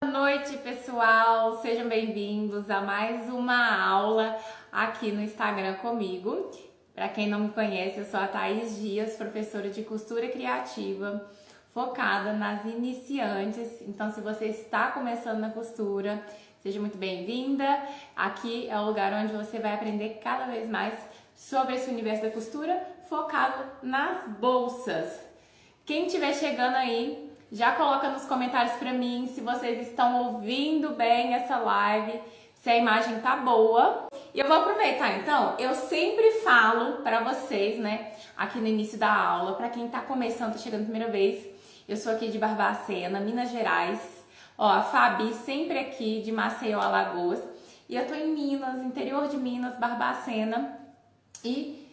Boa noite, pessoal! Sejam bem-vindos a mais uma aula aqui no Instagram comigo. Para quem não me conhece, eu sou a Thaís Dias, professora de costura criativa, focada nas iniciantes. Então, se você está começando na costura, seja muito bem-vinda. Aqui é o lugar onde você vai aprender cada vez mais sobre esse universo da costura, focado nas bolsas. Quem estiver chegando aí, já coloca nos comentários pra mim se vocês estão ouvindo bem essa live, se a imagem tá boa. E eu vou aproveitar então, eu sempre falo pra vocês, né, aqui no início da aula, pra quem tá começando, tá chegando a primeira vez, eu sou aqui de Barbacena, Minas Gerais. Ó, a Fabi sempre aqui de Maceió, Alagoas. E eu tô em Minas, interior de Minas, Barbacena. E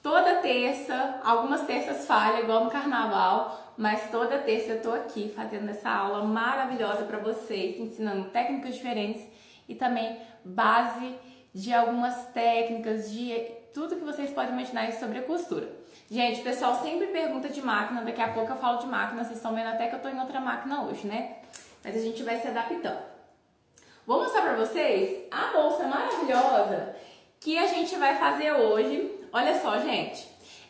toda terça, algumas terças falha, igual no carnaval, mas toda terça eu tô aqui fazendo essa aula maravilhosa para vocês, ensinando técnicas diferentes e também base de algumas técnicas, de tudo que vocês podem imaginar sobre a costura. Gente, o pessoal sempre pergunta de máquina, daqui a pouco eu falo de máquina, vocês estão vendo até que eu tô em outra máquina hoje, né? Mas a gente vai se adaptando. Vou mostrar para vocês a bolsa maravilhosa que a gente vai fazer hoje. Olha só, gente,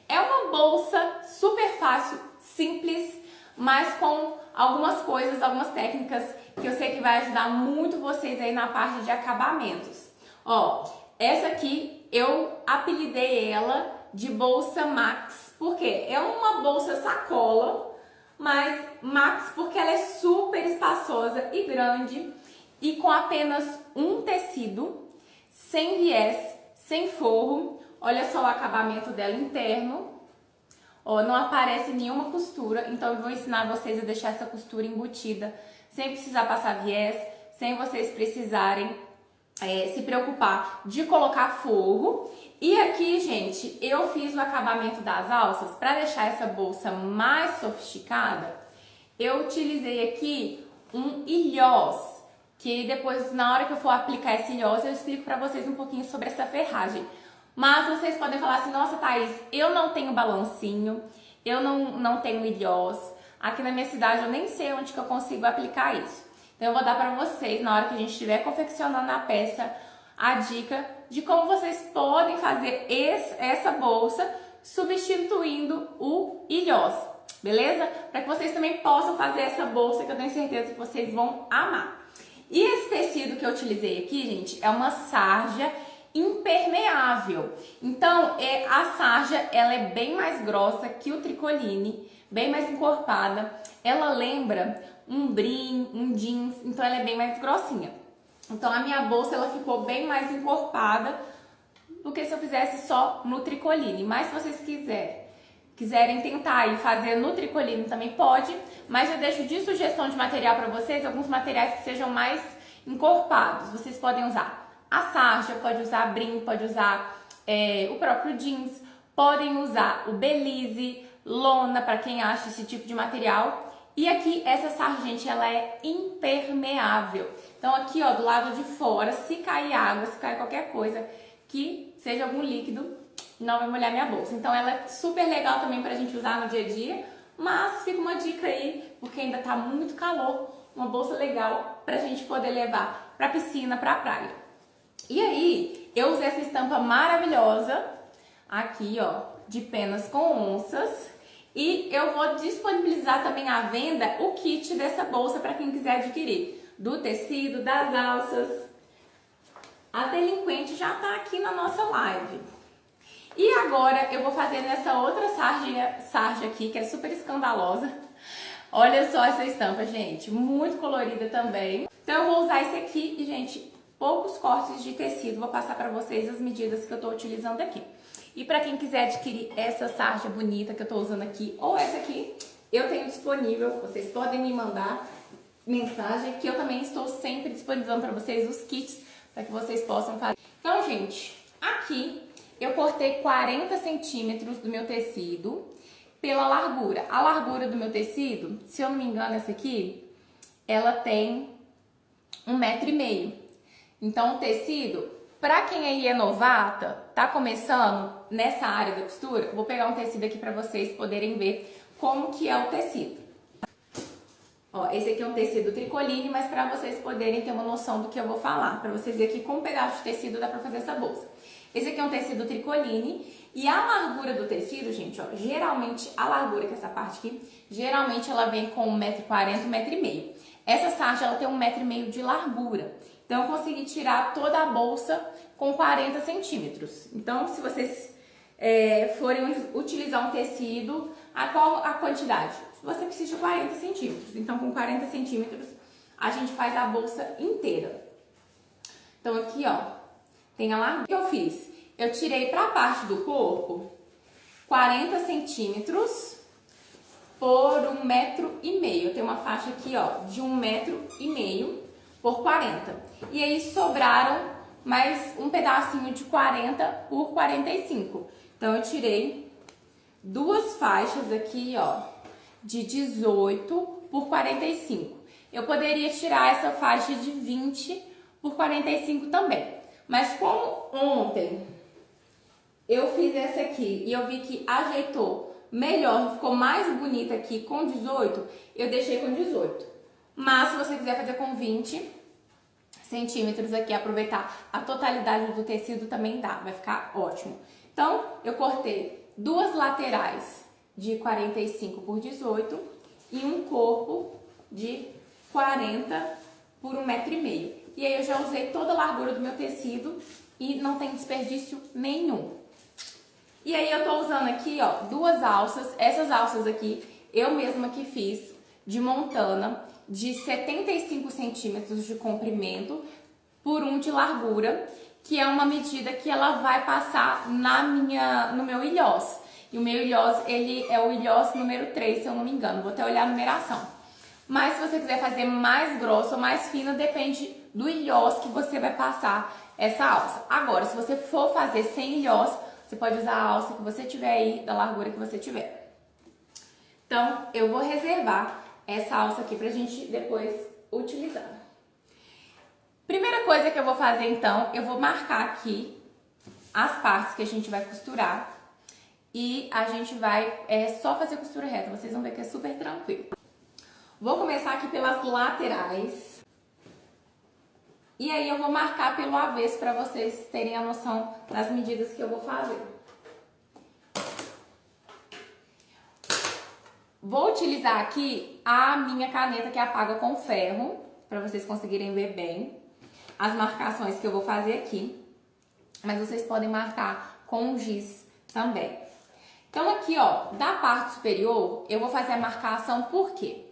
é uma bolsa super fácil, simples, mas com algumas coisas, algumas técnicas que eu sei que vai ajudar muito vocês aí na parte de acabamentos. Ó, essa aqui eu apelidei ela de bolsa Max, porque é uma bolsa sacola, mas Max porque ela é super espaçosa e grande e com apenas um tecido, sem viés, sem forro. Olha só o acabamento dela interno. Ó, não aparece nenhuma costura, então eu vou ensinar vocês a deixar essa costura embutida, sem precisar passar viés, sem vocês precisarem se preocupar de colocar forro. E aqui, gente, eu fiz o acabamento das alças para deixar essa bolsa mais sofisticada. Eu utilizei aqui um ilhós, que depois, na hora que eu for aplicar esse ilhós, eu explico para vocês um pouquinho sobre essa ferragem. Mas vocês podem falar assim, nossa Thaís, eu não tenho balancinho, eu não tenho ilhós, aqui na minha cidade eu nem sei onde que eu consigo aplicar isso. Então eu vou dar para vocês, na hora que a gente estiver confeccionando a peça, a dica de como vocês podem fazer essa bolsa substituindo o ilhós, beleza? Para que vocês também possam fazer essa bolsa que eu tenho certeza que vocês vão amar. E esse tecido que eu utilizei aqui, gente, é uma sarja impermeável. Então, a sarja, ela é bem mais grossa que o tricoline, bem mais encorpada. Ela lembra um brim, um jeans, então ela é bem mais grossinha. Então, a minha bolsa, ela ficou bem mais encorpada do que se eu fizesse só no tricoline. Mas se vocês quiserem tentar e fazer no tricoline também pode, mas eu deixo de sugestão de material para vocês alguns materiais que sejam mais encorpados. Vocês podem usar a sarja, pode usar brim, pode usar o próprio jeans, podem usar o belize, lona, para quem acha esse tipo de material. E aqui, essa sarja, gente, ela é impermeável. Então aqui, ó, do lado de fora, se cair água, se cair qualquer coisa que seja algum líquido, não vai molhar minha bolsa. Então ela é super legal também pra gente usar no dia a dia, mas fica uma dica aí, porque ainda tá muito calor, uma bolsa legal pra gente poder levar pra piscina, pra praia. E aí, eu usei essa estampa maravilhosa, aqui ó, de penas com onças, e eu vou disponibilizar também à venda o kit dessa bolsa para quem quiser adquirir, do tecido, das alças. A delinquente já tá aqui na nossa live. E agora eu vou fazer nessa outra sarja aqui, que é super escandalosa. Olha só essa estampa, gente, muito colorida também. Então eu vou usar esse aqui e, gente, poucos cortes de tecido, vou passar para vocês as medidas que eu tô utilizando aqui. E para quem quiser adquirir essa sarja bonita que eu tô usando aqui, ou essa aqui, eu tenho disponível, vocês podem me mandar mensagem, que eu também estou sempre disponibilizando para vocês os kits, para que vocês possam fazer. Então, gente, aqui eu cortei 40 centímetros do meu tecido pela largura. A largura do meu tecido, se eu não me engano, essa aqui, ela tem 1,5 m. Então, o tecido, pra quem aí é novata, tá começando nessa área da costura, vou pegar um tecido aqui pra vocês poderem ver como que é o tecido. Ó, esse aqui é um tecido tricoline, mas para vocês poderem ter uma noção do que eu vou falar, para vocês verem que com um pedaço de tecido dá para fazer essa bolsa. Esse aqui é um tecido tricoline e a largura do tecido, gente, ó, geralmente a largura, que é essa parte aqui, geralmente ela vem com 1,40 m, 1,5 m. Essa sarja, ela tem 1,5 m de largura. Então, eu consegui tirar toda a bolsa com 40 centímetros. Então, se vocês forem utilizar um tecido, qual a quantidade? Você precisa de 40 centímetros. Então, com 40 centímetros, a gente faz a bolsa inteira. Então, aqui, ó, tem a largura. O que eu fiz? Eu tirei para a parte do corpo 40 centímetros por 1,5 m. Eu tenho uma faixa aqui, ó, de 1,5 m por 40. E aí, sobraram mais um pedacinho de 40 por 45. Então, eu tirei duas faixas aqui, ó, de 18 por 45. Eu poderia tirar essa faixa de 20 por 45 também. Mas como ontem eu fiz essa aqui e eu vi que ajeitou melhor, ficou mais bonita aqui com 18, eu deixei com 18. Mas se você quiser fazer com 20 centímetros aqui, aproveitar a totalidade do tecido também dá, vai ficar ótimo. Então, eu cortei duas laterais de 45 por 18 e um corpo de 40 por 1,5 m. E aí eu já usei toda a largura do meu tecido e não tem desperdício nenhum. E aí eu tô usando aqui, ó, duas alças. Essas alças aqui eu mesma que fiz de montana, de 75 centímetros de comprimento por 1 de largura, que é uma medida que ela vai passar no meu ilhós. E o meu ilhós, ele é o ilhós número 3, se eu não me engano. Vou até olhar a numeração. Mas se você quiser fazer mais grosso ou mais fino, depende do ilhós que você vai passar essa alça. Agora, se você for fazer sem ilhós, você pode usar a alça que você tiver aí, da largura que você tiver. Então, eu vou reservar essa alça aqui pra gente depois utilizar. Primeira coisa que eu vou fazer, então, eu vou marcar aqui as partes que a gente vai costurar. E a gente vai só fazer costura reta, vocês vão ver que é super tranquilo. Vou começar aqui pelas laterais. E aí eu vou marcar pelo avesso para vocês terem a noção das medidas que eu vou fazer. Vou utilizar aqui a minha caneta que apaga com ferro, para vocês conseguirem ver bem as marcações que eu vou fazer aqui. Mas vocês podem marcar com giz também. Então aqui, ó, da parte superior, eu vou fazer a marcação por quê?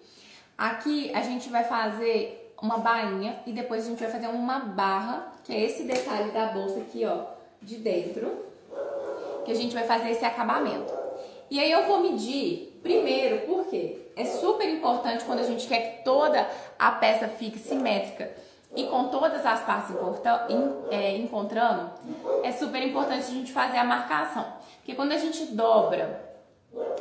Aqui a gente vai fazer uma bainha e depois a gente vai fazer uma barra, que é esse detalhe da bolsa aqui, ó, de dentro, que a gente vai fazer esse acabamento. E aí eu vou medir primeiro, por quê? É super importante quando a gente quer que toda a peça fique simétrica e com todas as partes encontrando, é super importante a gente fazer a marcação. Porque quando a gente dobra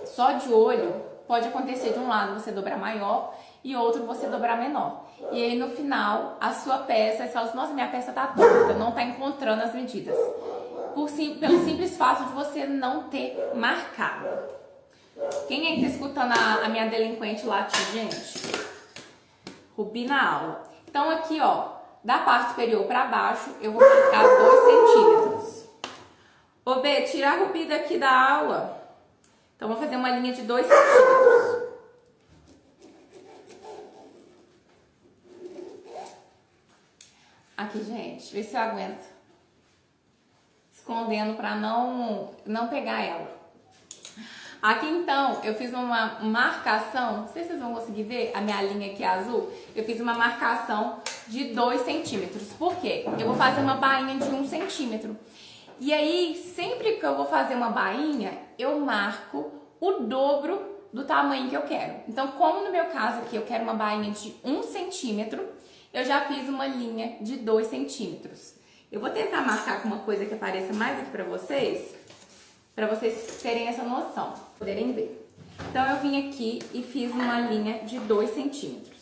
só de olho, pode acontecer de um lado você dobrar maior e outro você dobrar menor. E aí no final, a sua peça, você fala assim, nossa, minha peça tá torta, não tá encontrando as medidas. Pelo simples fato de você não ter marcado. Quem é que tá escutando a minha delinquente latir, gente? Rubi na aula. Então aqui, ó, da parte superior para baixo, eu vou marcar 2 centímetros. Ô B, tira a Rubi daqui da aula. Então vou fazer uma linha de 2 centímetros. Aqui, gente, vê se eu aguento. Escondendo para não pegar ela. Aqui então, eu fiz uma marcação, não sei se vocês vão conseguir ver a minha linha aqui azul, eu fiz uma marcação de 2 centímetros. Por quê? Eu vou fazer uma bainha de 1 centímetro. E aí, sempre que eu vou fazer uma bainha, eu marco o dobro do tamanho que eu quero. Então, como no meu caso aqui, eu quero uma bainha de 1 centímetro, eu já fiz uma linha de 2 centímetros. Eu vou tentar marcar com uma coisa que apareça mais aqui pra vocês terem essa noção, poderem ver. Então, eu vim aqui e fiz uma linha de 2 centímetros.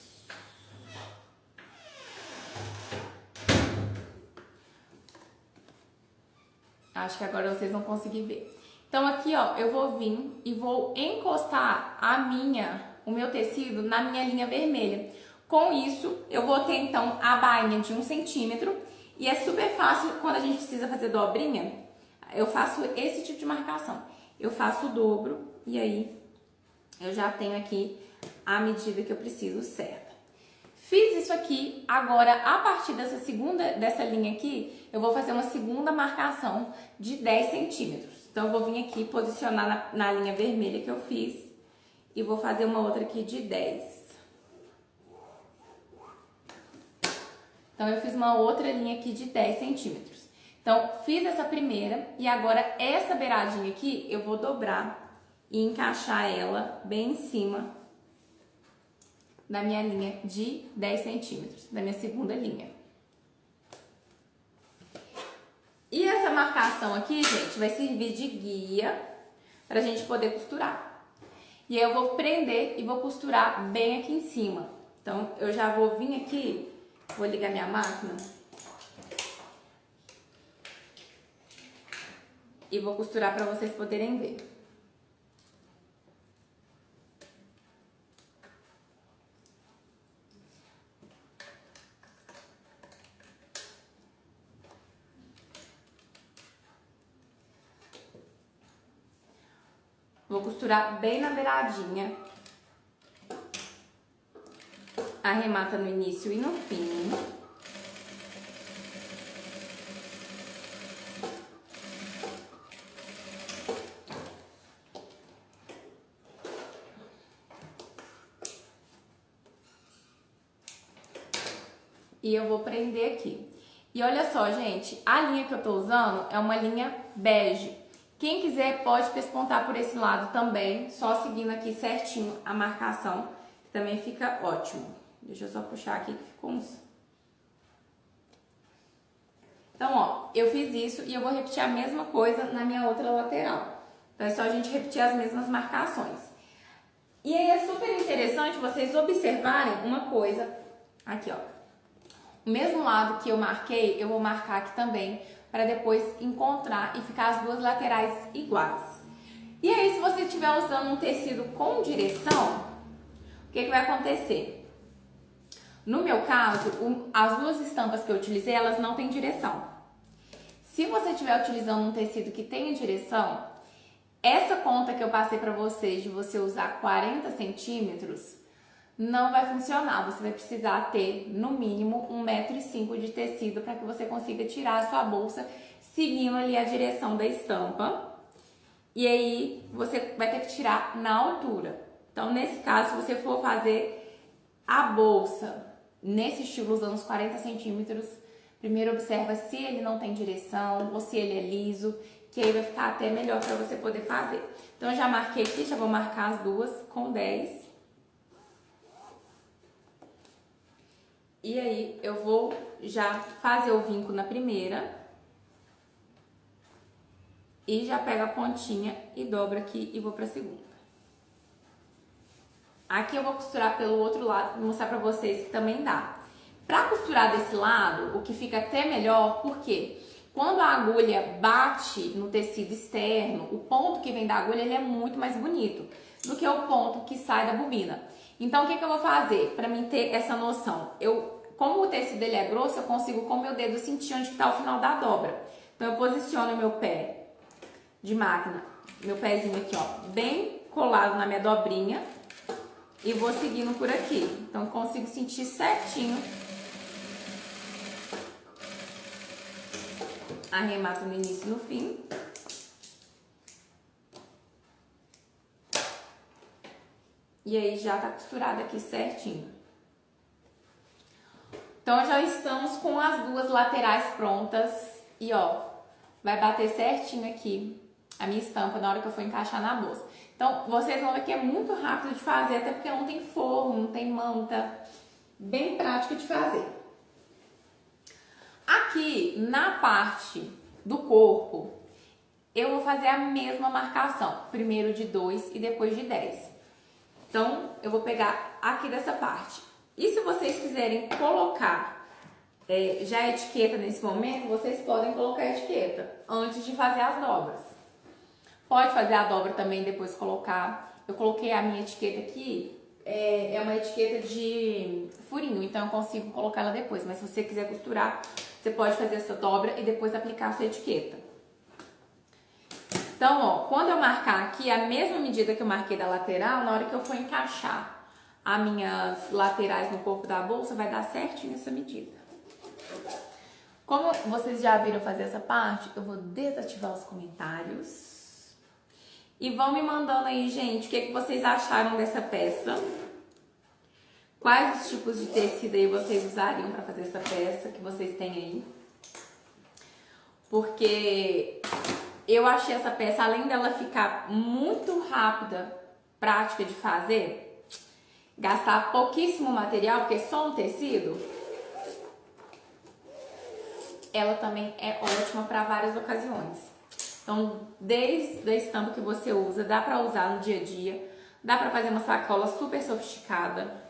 Acho que agora vocês vão conseguir ver. Então, aqui, ó, eu vou vir e vou encostar o meu tecido na minha linha vermelha. Com isso, eu vou ter então a bainha de 1 centímetro e é super fácil quando a gente precisa fazer dobrinha. Eu faço esse tipo de marcação. Eu faço o dobro e aí eu já tenho aqui a medida que eu preciso certa. Fiz isso aqui, agora a partir dessa linha aqui, eu vou fazer uma segunda marcação de 10 centímetros. Então eu vou vir aqui posicionar na linha vermelha que eu fiz e vou fazer uma outra aqui de 10. Então eu fiz uma outra linha aqui de 10 centímetros. Então fiz essa primeira e agora essa beiradinha aqui eu vou dobrar e encaixar ela bem em cima da minha linha de 10 centímetros, da minha segunda linha. E essa marcação aqui, gente, vai servir de guia pra gente poder costurar. E aí eu vou prender e vou costurar bem aqui em cima. Então eu já vou vir aqui, vou ligar minha máquina e vou costurar pra vocês poderem ver. Vou costurar bem na beiradinha, arremata no início e no fim. E eu vou prender aqui. E olha só, gente, a linha que eu tô usando é uma linha bege. Quem quiser pode pespontar por esse lado também, só seguindo aqui certinho a marcação, que também fica ótimo. Deixa eu só puxar aqui que ficou uns... Então, ó, eu fiz isso e eu vou repetir a mesma coisa na minha outra lateral. Então, é só a gente repetir as mesmas marcações. E aí é super interessante vocês observarem uma coisa aqui, ó. O mesmo lado que eu marquei, eu vou marcar aqui também, para depois encontrar e ficar as duas laterais iguais. E aí, se você estiver usando um tecido com direção, o que vai acontecer? No meu caso, as duas estampas que eu utilizei, elas não têm direção. Se você estiver utilizando um tecido que tenha direção, essa conta que eu passei para vocês de você usar 40 centímetros, não vai funcionar. Você vai precisar ter, no mínimo, 1,5 m de tecido para que você consiga tirar a sua bolsa seguindo ali a direção da estampa. E aí, você vai ter que tirar na altura. Então, nesse caso, se você for fazer a bolsa nesse estilo, usando os 40 centímetros, primeiro observa se ele não tem direção ou se ele é liso, que aí vai ficar até melhor para você poder fazer. Então, eu já marquei aqui, já vou marcar as duas com 10. E aí, eu vou já fazer o vinco na primeira. E já pego a pontinha e dobro aqui e vou pra segunda. Aqui eu vou costurar pelo outro lado, vou mostrar pra vocês que também dá. Pra costurar desse lado, o que fica até melhor, porque quando a agulha bate no tecido externo, o ponto que vem da agulha ele é muito mais bonito do que o ponto que sai da bobina. Então, o que eu vou fazer para mim ter essa noção? Como o tecido ele é grosso, eu consigo com o meu dedo sentir onde está o final da dobra. Então, eu posiciono o meu pé de máquina, meu pezinho aqui, ó, bem colado na minha dobrinha e vou seguindo por aqui. Então, eu consigo sentir certinho. Arremato no início e no fim. E aí, já tá costurado aqui certinho. Então, já estamos com as duas laterais prontas e, ó, vai bater certinho aqui a minha estampa na hora que eu for encaixar na bolsa. Então, vocês vão ver que é muito rápido de fazer, até porque não tem forro, não tem manta. Bem prático de fazer. Aqui, na parte do corpo, eu vou fazer a mesma marcação. Primeiro de 2 e depois de 10. Então, eu vou pegar aqui dessa parte. E se vocês quiserem colocar já a etiqueta nesse momento, vocês podem colocar a etiqueta antes de fazer as dobras. Pode fazer a dobra também depois colocar. Eu coloquei a minha etiqueta aqui é uma etiqueta de furinho, então eu consigo colocar ela depois. Mas se você quiser costurar, você pode fazer essa dobra e depois aplicar a sua etiqueta. Então, ó, quando eu marcar aqui a mesma medida que eu marquei da lateral, na hora que eu for encaixar as minhas laterais no corpo da bolsa, vai dar certinho essa medida. Como vocês já viram fazer essa parte, eu vou desativar os comentários. E vão me mandando aí, gente, o que vocês acharam dessa peça. Quais os tipos de tecido aí vocês usariam para fazer essa peça que vocês têm aí. Porque eu achei essa peça, além dela ficar muito rápida, prática de fazer, gastar pouquíssimo material, porque é só um tecido, ela também é ótima para várias ocasiões. Então, desde a estampa que você usa, dá para usar no dia a dia, dá para fazer uma sacola super sofisticada,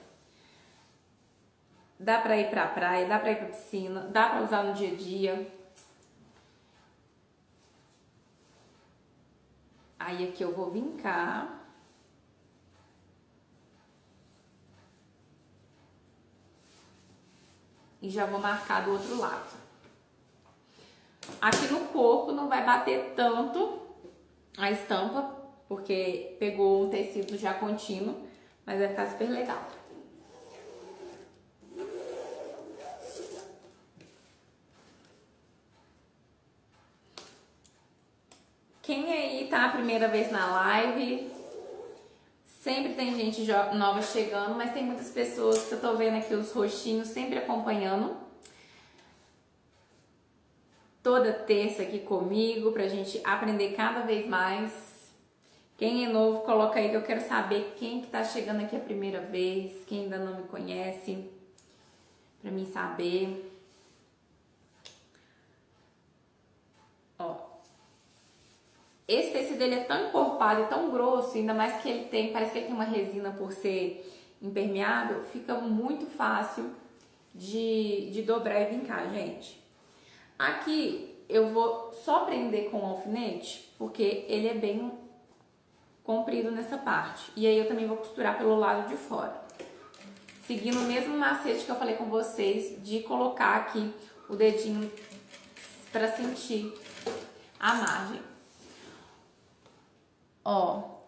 dá para ir para a praia, dá para ir para a piscina, dá para usar no dia a dia. Aí aqui eu vou vincar. E já vou marcar do outro lado. Aqui no corpo não vai bater tanto a estampa, porque pegou um tecido já contínuo, mas vai ficar super legal. Quem aí tá a primeira vez na live, sempre tem gente nova chegando, mas tem muitas pessoas que eu tô vendo aqui os rostinhos sempre acompanhando. Toda terça aqui comigo pra gente aprender cada vez mais. Quem é novo, coloca aí que eu quero saber quem que tá chegando aqui a primeira vez, quem ainda não me conhece, pra mim saber. Ó. Esse tecido ele é tão encorpado e tão grosso, ainda mais que ele tem, parece que ele tem uma resina por ser impermeável, fica muito fácil de dobrar e vincar, gente. Aqui eu vou só prender com o alfinete, porque ele é bem comprido nessa parte. E aí eu também vou costurar pelo lado de fora. Seguindo o mesmo macete que eu falei com vocês, de colocar aqui o dedinho para sentir a margem. Ó,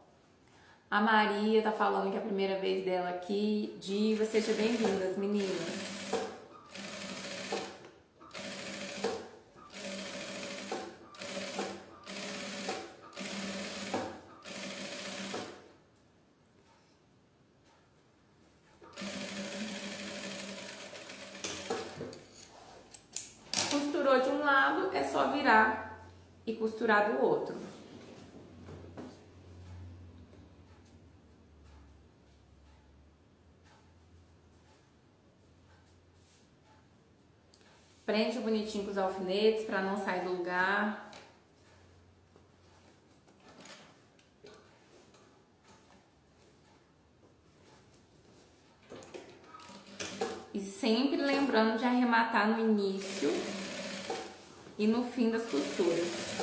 a Maria tá falando que é a primeira vez dela aqui. Diva, sejam bem-vindas, meninas. Costurou de um lado, é só virar e costurar do outro. Prende bonitinho com os alfinetes para não sair do lugar. E sempre lembrando de arrematar no início e no fim das costuras.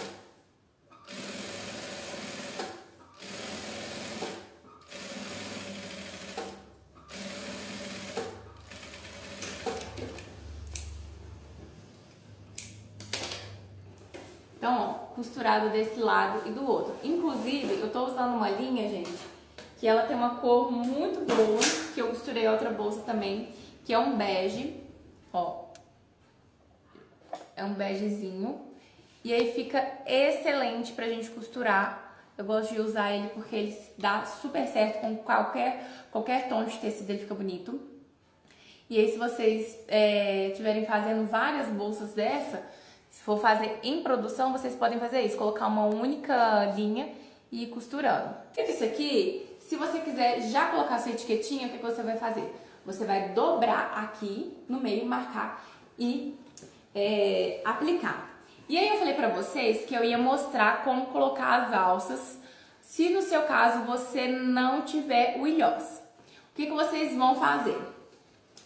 Então, ó, costurado desse lado e do outro. Inclusive, eu tô usando uma linha, gente, que ela tem uma cor muito boa, que eu costurei outra bolsa também, que é um bege, ó. É um begezinho. E aí fica excelente pra gente costurar. Eu gosto de usar ele porque ele dá super certo com qualquer tom de tecido, ele fica bonito. E aí se vocês estiverem fazendo várias bolsas dessa, se for fazer em produção, vocês podem fazer isso, colocar uma única linha e ir costurando. Isso aqui, se você quiser já colocar sua etiquetinha, o que você vai fazer? Você vai dobrar aqui no meio, marcar e aplicar. E aí eu falei pra vocês que eu ia mostrar como colocar as alças, se no seu caso você não tiver o ilhós. O que vocês vão fazer?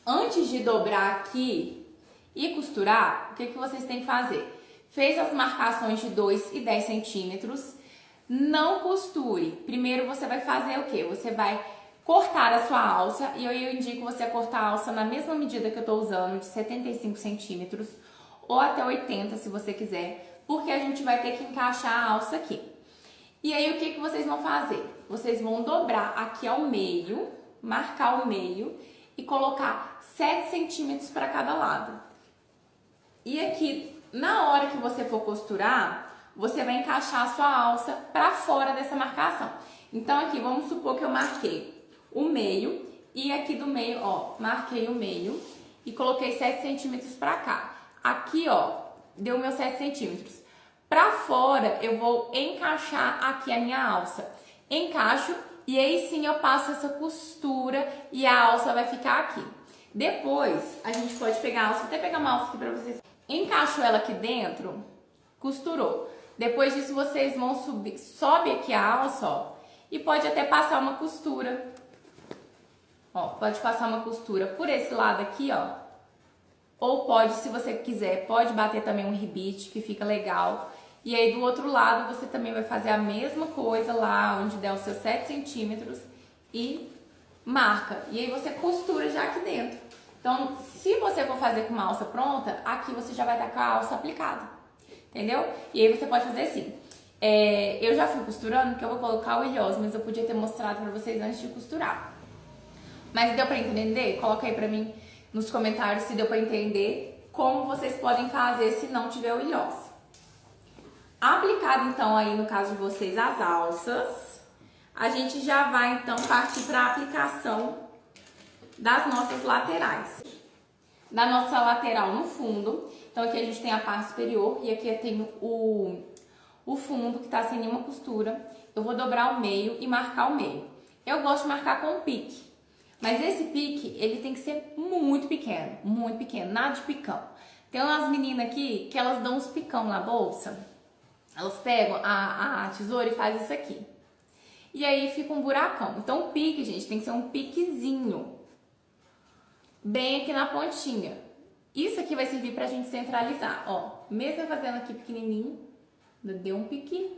Antes de dobrar aqui e costurar, o que vocês têm que fazer? Fez as marcações de 2 e 10 centímetros, não costure. Primeiro você vai fazer o quê? Você vai cortar a sua alça, e eu indico você cortar a alça na mesma medida que eu tô usando, de 75 centímetros, ou até 80 se você quiser, porque a gente vai ter que encaixar a alça aqui. E aí o que vocês vão fazer? Vocês vão dobrar aqui ao meio, marcar o meio e colocar 7 centímetros para cada lado. E aqui, na hora que você for costurar, você vai encaixar a sua alça para fora dessa marcação. Então aqui, vamos supor que eu marquei o meio e aqui do meio, ó, marquei o meio e coloquei 7 centímetros para cá. Aqui, ó, deu meus 7 centímetros. Para fora, eu vou encaixar aqui a minha alça. Encaixo e aí sim eu passo essa costura e a alça vai ficar aqui. Depois, a gente pode pegar a alça, até pegar uma alça aqui para vocês. Encaixo ela aqui dentro, costurou. Depois disso, vocês vão subir, sobe aqui a alça, ó, e pode até passar uma costura. Ó, pode passar uma costura por esse lado aqui, ó. Ou pode, se você quiser, pode bater também um ribite, que fica legal. E aí do outro lado você também vai fazer a mesma coisa lá onde der os seus 7 centímetros e marca. E aí você costura já aqui dentro. Então, se você for fazer com uma alça pronta, aqui você já vai estar com a alça aplicada. Entendeu? E aí você pode fazer assim. Eu já fui costurando, porque eu vou colocar o ilhós, mas eu podia ter mostrado pra vocês antes de costurar. Mas deu pra entender? Coloca aí pra mim nos comentários se deu pra entender como vocês podem fazer se não tiver o ilhós. Aplicado então aí no caso de vocês as alças, a gente já vai então partir para a aplicação das nossas laterais. Da nossa lateral no fundo, então aqui a gente tem a parte superior e aqui eu tenho o fundo que tá sem nenhuma costura. Eu vou dobrar o meio e marcar o meio. Eu gosto de marcar com pique, mas esse pique ele tem que ser muito pequeno, nada de picão. Tem umas meninas aqui que elas dão uns picão na bolsa. Elas pegam a tesoura e fazem isso aqui. E aí fica um buracão. Então o pique, gente, tem que ser um piquezinho. Bem aqui na pontinha. Isso aqui vai servir pra gente centralizar. Ó, mesmo fazendo aqui pequenininho, deu um pique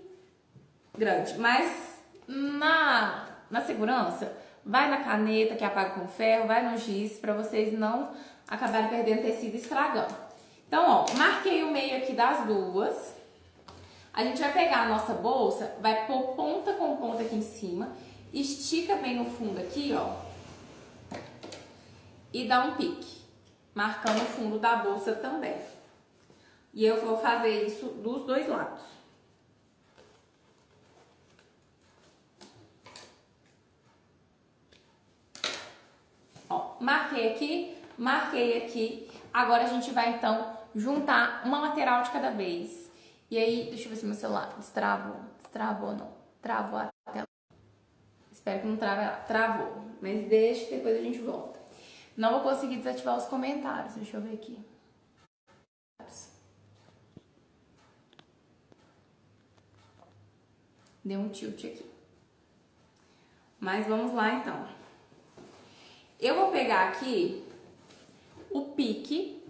grande. Mas na segurança, vai na caneta que apaga com ferro, vai no giz, pra vocês não acabarem perdendo tecido e estragando. Então, ó, marquei o meio aqui das duas. A gente vai pegar a nossa bolsa, vai pôr ponta com ponta aqui em cima, estica bem no fundo aqui, ó, e dá um pique, marcando o fundo da bolsa também. E eu vou fazer isso dos dois lados. Ó, marquei aqui. Agora a gente vai então juntar uma lateral de cada vez. E aí, deixa eu ver se meu celular destravou ou não. Travou a tela. Espero que não travou, mas deixa que depois a gente volta. Não vou conseguir desativar os comentários, deixa eu ver aqui. Deu um tilt aqui. Mas vamos lá então. Eu vou pegar aqui o pique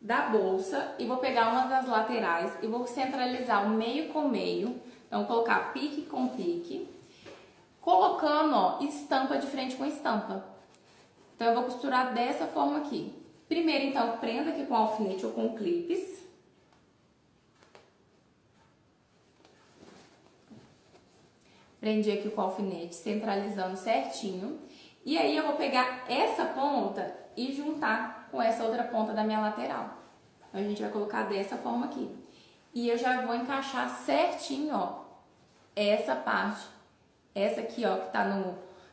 da bolsa e vou pegar uma das laterais e vou centralizar o meio com meio. Então, vou colocar pique com pique, colocando, ó, estampa de frente com estampa. Então, eu vou costurar dessa forma aqui. Primeiro, então, prenda aqui com alfinete ou com clipes. Prendi aqui com alfinete, centralizando certinho. E aí, eu vou pegar essa ponta e juntar com essa outra ponta da minha lateral. Então, a gente vai colocar dessa forma aqui. E eu já vou encaixar certinho, ó, essa parte. Essa aqui, ó, que tá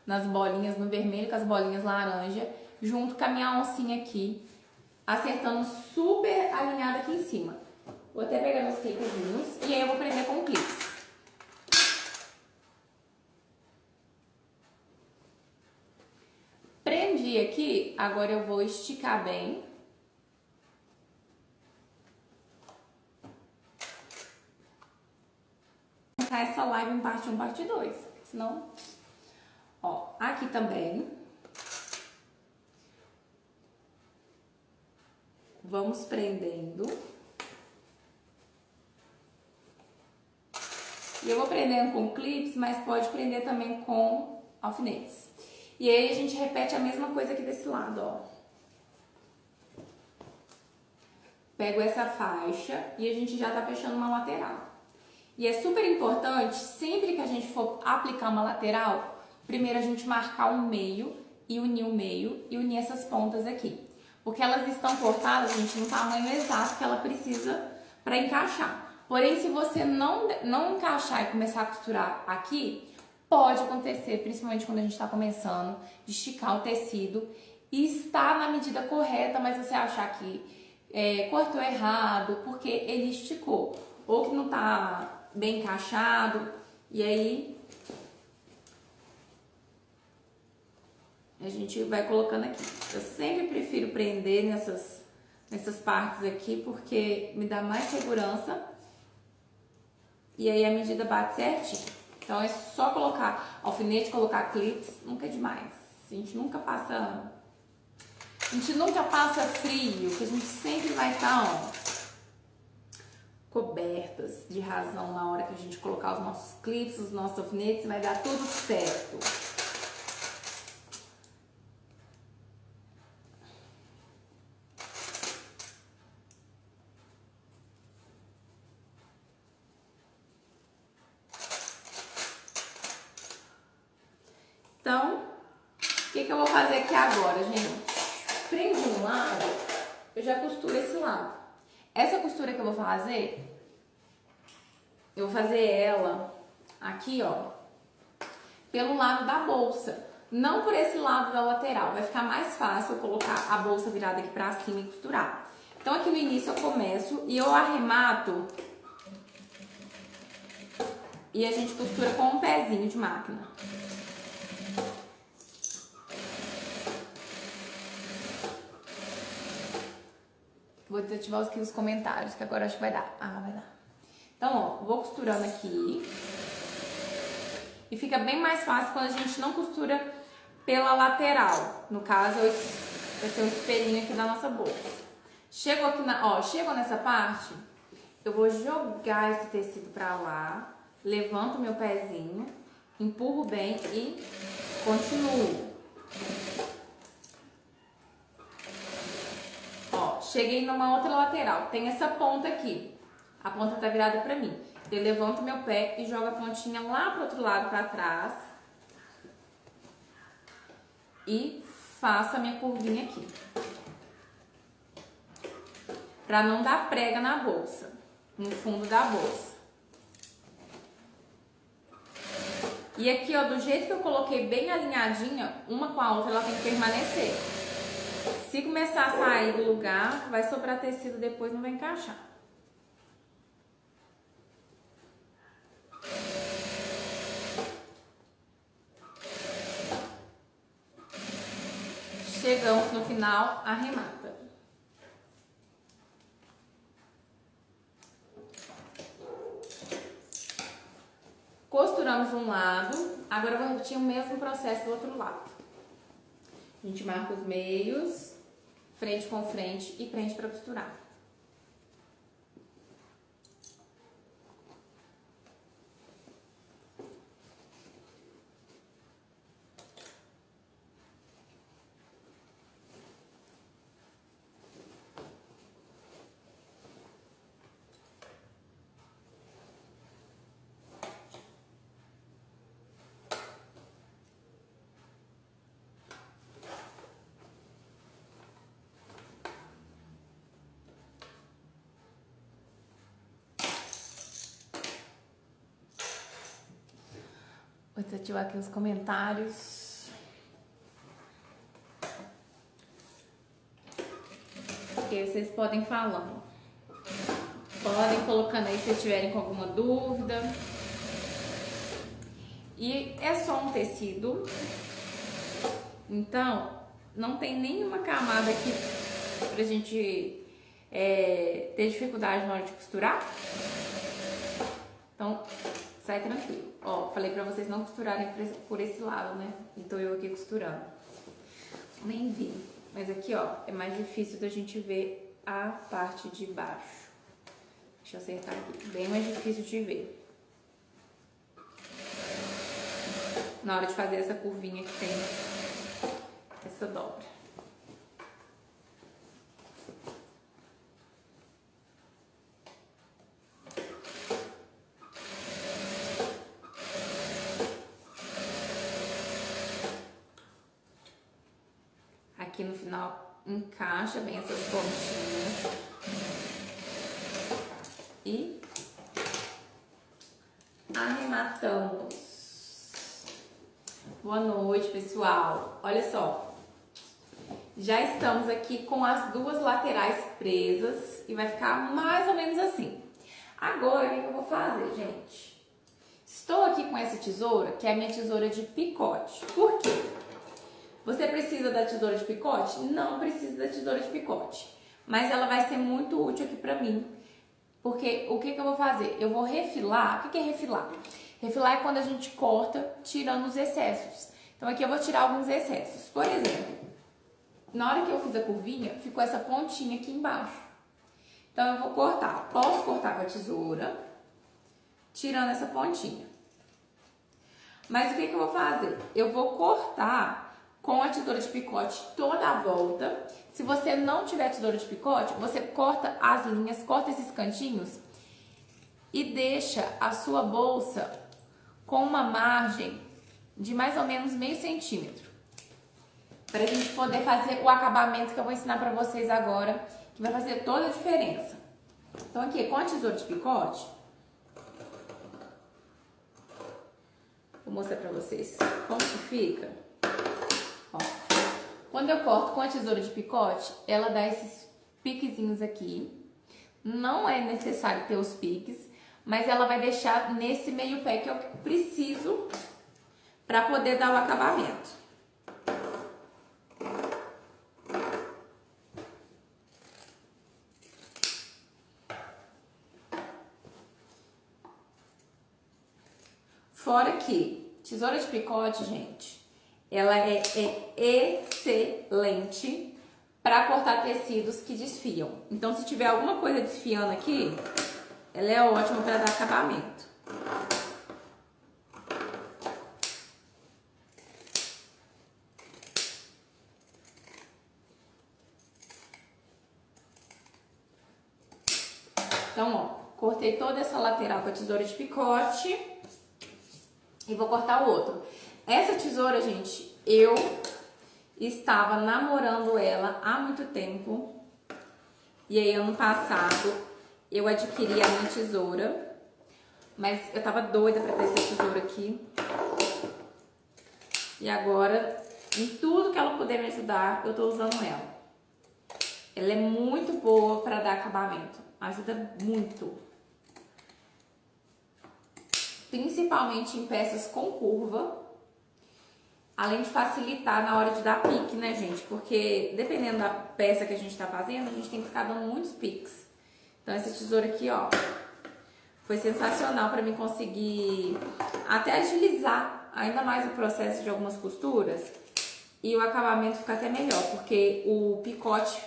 nas bolinhas, no vermelho com as bolinhas laranja, junto com a minha oncinha aqui, acertando super alinhada aqui em cima. Vou até pegar meus clipezinhos e aí eu vou prender com clipes. Prendi aqui, agora eu vou esticar bem. Vou colocar essa live em parte 1, parte 2, senão... Ó, aqui também. Vamos prendendo. E eu vou prendendo com clips, mas pode prender também com alfinetes. E aí a gente repete a mesma coisa aqui desse lado, ó. Pego essa faixa e a gente já tá fechando uma lateral. E é super importante, sempre que a gente for aplicar uma lateral, primeiro a gente marcar o meio e unir o meio e unir essas pontas aqui. Porque elas estão cortadas, gente, no tamanho exato que ela precisa para encaixar. Porém, se você não encaixar e começar a costurar aqui, pode acontecer, principalmente quando a gente está começando, de esticar o tecido e estar na medida correta, mas você achar que cortou errado, porque ele esticou. Ou que não está bem encaixado, e aí a gente vai colocando aqui. Eu sempre prefiro prender nessas partes aqui, porque me dá mais segurança, e aí a medida bate certinho. Então é só colocar alfinete, colocar clips, nunca é demais. A gente nunca passa frio, que a gente sempre vai estar, cobertas de razão na hora que a gente colocar os nossos clips, os nossos alfinetes, vai dar tudo certo. Então, o que eu vou fazer aqui agora, gente? Prende um lado, eu já costuro esse lado. Essa costura que eu vou fazer ela aqui, ó, pelo lado da bolsa, não por esse lado da lateral. Vai ficar mais fácil eu colocar a bolsa virada aqui pra cima e costurar. Então aqui no início eu começo e eu arremato e a gente costura com um pezinho de máquina. Vou desativar aqui os comentários, que agora acho que vai dar. Ah, vai dar. Então, ó, vou costurando aqui. E fica bem mais fácil quando a gente não costura pela lateral. No caso, vai ser um espelhinho aqui na nossa bolsa. Chego aqui chego nessa parte, eu vou jogar esse tecido pra lá, levanto meu pezinho, empurro bem e continuo. Cheguei numa outra lateral, tem essa ponta aqui, a ponta tá virada pra mim. Eu levanto meu pé e jogo a pontinha lá pro outro lado, pra trás. E faço a minha curvinha aqui. Pra não dar prega na bolsa, no fundo da bolsa. E aqui, ó, do jeito que eu coloquei bem alinhadinha, uma com a outra, ela tem que permanecer. Se começar a sair do lugar, vai sobrar tecido depois, não vai encaixar. Chegamos no final, arremata. Costuramos um lado, agora eu vou repetir o mesmo processo do outro lado. A gente marca os meios, frente com frente e prende para costurar. Vou desativar aqui os comentários. Porque vocês podem falando. Podem colocando aí se vocês tiverem com alguma dúvida. E é só um tecido. Então, não tem nenhuma camada aqui pra gente ter dificuldade na hora de costurar. Então, sai tranquilo. Ó, falei pra vocês não costurarem por esse lado, né? Então eu aqui costurando. Nem vi. Mas aqui, ó, é mais difícil da gente ver a parte de baixo. Deixa eu acertar aqui. Bem mais difícil de ver. Na hora de fazer essa curvinha que tem essa dobra. Aqui no final encaixa bem essas pontinhas e arrematamos. Boa noite, pessoal. Olha só, já estamos aqui com as duas laterais presas e vai ficar mais ou menos assim. Agora, o que eu vou fazer, gente? Estou aqui com essa tesoura, que é a minha tesoura de picote. Por quê? Você precisa da tesoura de picote? Não precisa da tesoura de picote, mas ela vai ser muito útil aqui pra mim, porque o que eu vou fazer? Eu vou refilar. O que é refilar? Refilar é quando a gente corta tirando os excessos. Então aqui eu vou tirar alguns excessos. Por exemplo, na hora que eu fiz a curvinha, ficou essa pontinha aqui embaixo. Então eu vou cortar. Posso cortar com a tesoura, tirando essa pontinha. Mas o que eu vou fazer? Eu vou cortar com a tesoura de picote toda a volta. Se você não tiver tesoura de picote, você corta as linhas, corta esses cantinhos e deixa a sua bolsa com uma margem de mais ou menos meio centímetro. Para a gente poder fazer o acabamento que eu vou ensinar para vocês agora, que vai fazer toda a diferença. Então aqui, com a tesoura de picote, vou mostrar para vocês como que fica. Ó, quando eu corto com a tesoura de picote, ela dá esses piquezinhos aqui. Não é necessário ter os piques, mas ela vai deixar nesse meio pé que eu preciso para poder dar o acabamento. Fora que tesoura de picote, gente, ela é excelente para cortar tecidos que desfiam. Então, se tiver alguma coisa desfiando aqui, ela é ótima para dar acabamento. Então, ó, cortei toda essa lateral com a tesoura de picote e vou cortar o outro. Essa tesoura, gente, eu estava namorando ela há muito tempo. E aí, ano passado, eu adquiri a minha tesoura. Mas eu tava doida pra ter essa tesoura aqui. E agora, em tudo que ela puder me ajudar, eu tô usando ela. Ela é muito boa pra dar acabamento. Ajuda muito. Principalmente em peças com curva. Além de facilitar na hora de dar pique, né, gente? Porque dependendo da peça que a gente tá fazendo, a gente tem que ficar dando muitos piques. Então essa tesoura aqui, ó, foi sensacional pra mim conseguir até agilizar ainda mais o processo de algumas costuras. E o acabamento fica até melhor, porque o picote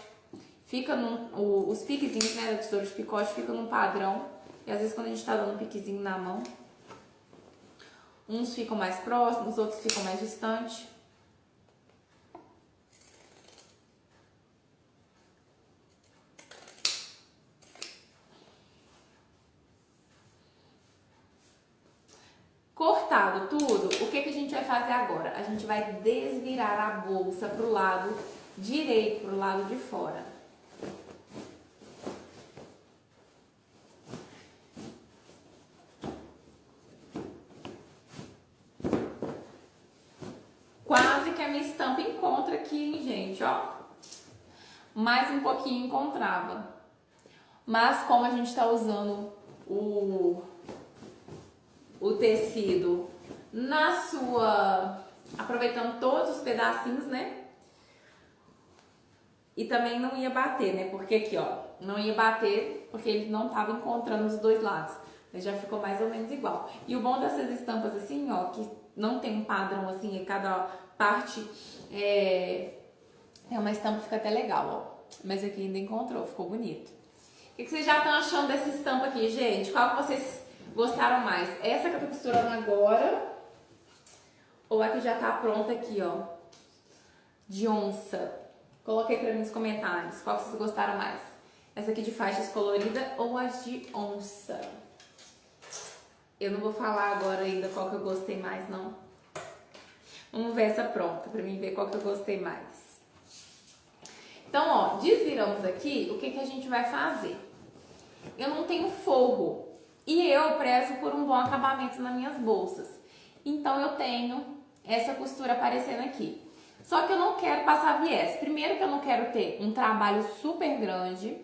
fica os piquezinhos, né, da tesoura de picote ficam num padrão. E às vezes quando a gente tá dando um piquezinho na mão, uns ficam mais próximos, outros ficam mais distantes. Cortado tudo, o que a gente vai fazer agora? A gente vai desvirar a bolsa pro lado direito, pro lado de fora. Quase que a minha estampa encontra aqui, hein, gente, ó. Mais um pouquinho encontrava. Mas como a gente tá usando o tecido na sua... aproveitando todos os pedacinhos, né? E também não ia bater, né? Porque aqui, ó, não ia bater porque ele não tava encontrando os dois lados. Mas já ficou mais ou menos igual. E o bom dessas estampas assim, ó, que não tem um padrão assim, cada parte é uma estampa que fica até legal, ó. Mas aqui ainda encontrou, ficou bonito. O que vocês já estão achando dessa estampa aqui, gente? Qual que vocês gostaram mais? Essa que eu tô costurando agora ou a que já tá pronta aqui, ó, de onça? Coloquei pra mim nos comentários qual que vocês gostaram mais. Essa aqui de faixas colorida ou as de onça? Eu não vou falar agora ainda qual que eu gostei mais, não. Vamos ver essa pronta pra mim ver qual que eu gostei mais. Então, ó, desviramos aqui, o que que a gente vai fazer? Eu não tenho forro e eu prezo por um bom acabamento nas minhas bolsas. Então, eu tenho essa costura aparecendo aqui. Só que eu não quero passar viés. Primeiro que eu não quero ter um trabalho super grande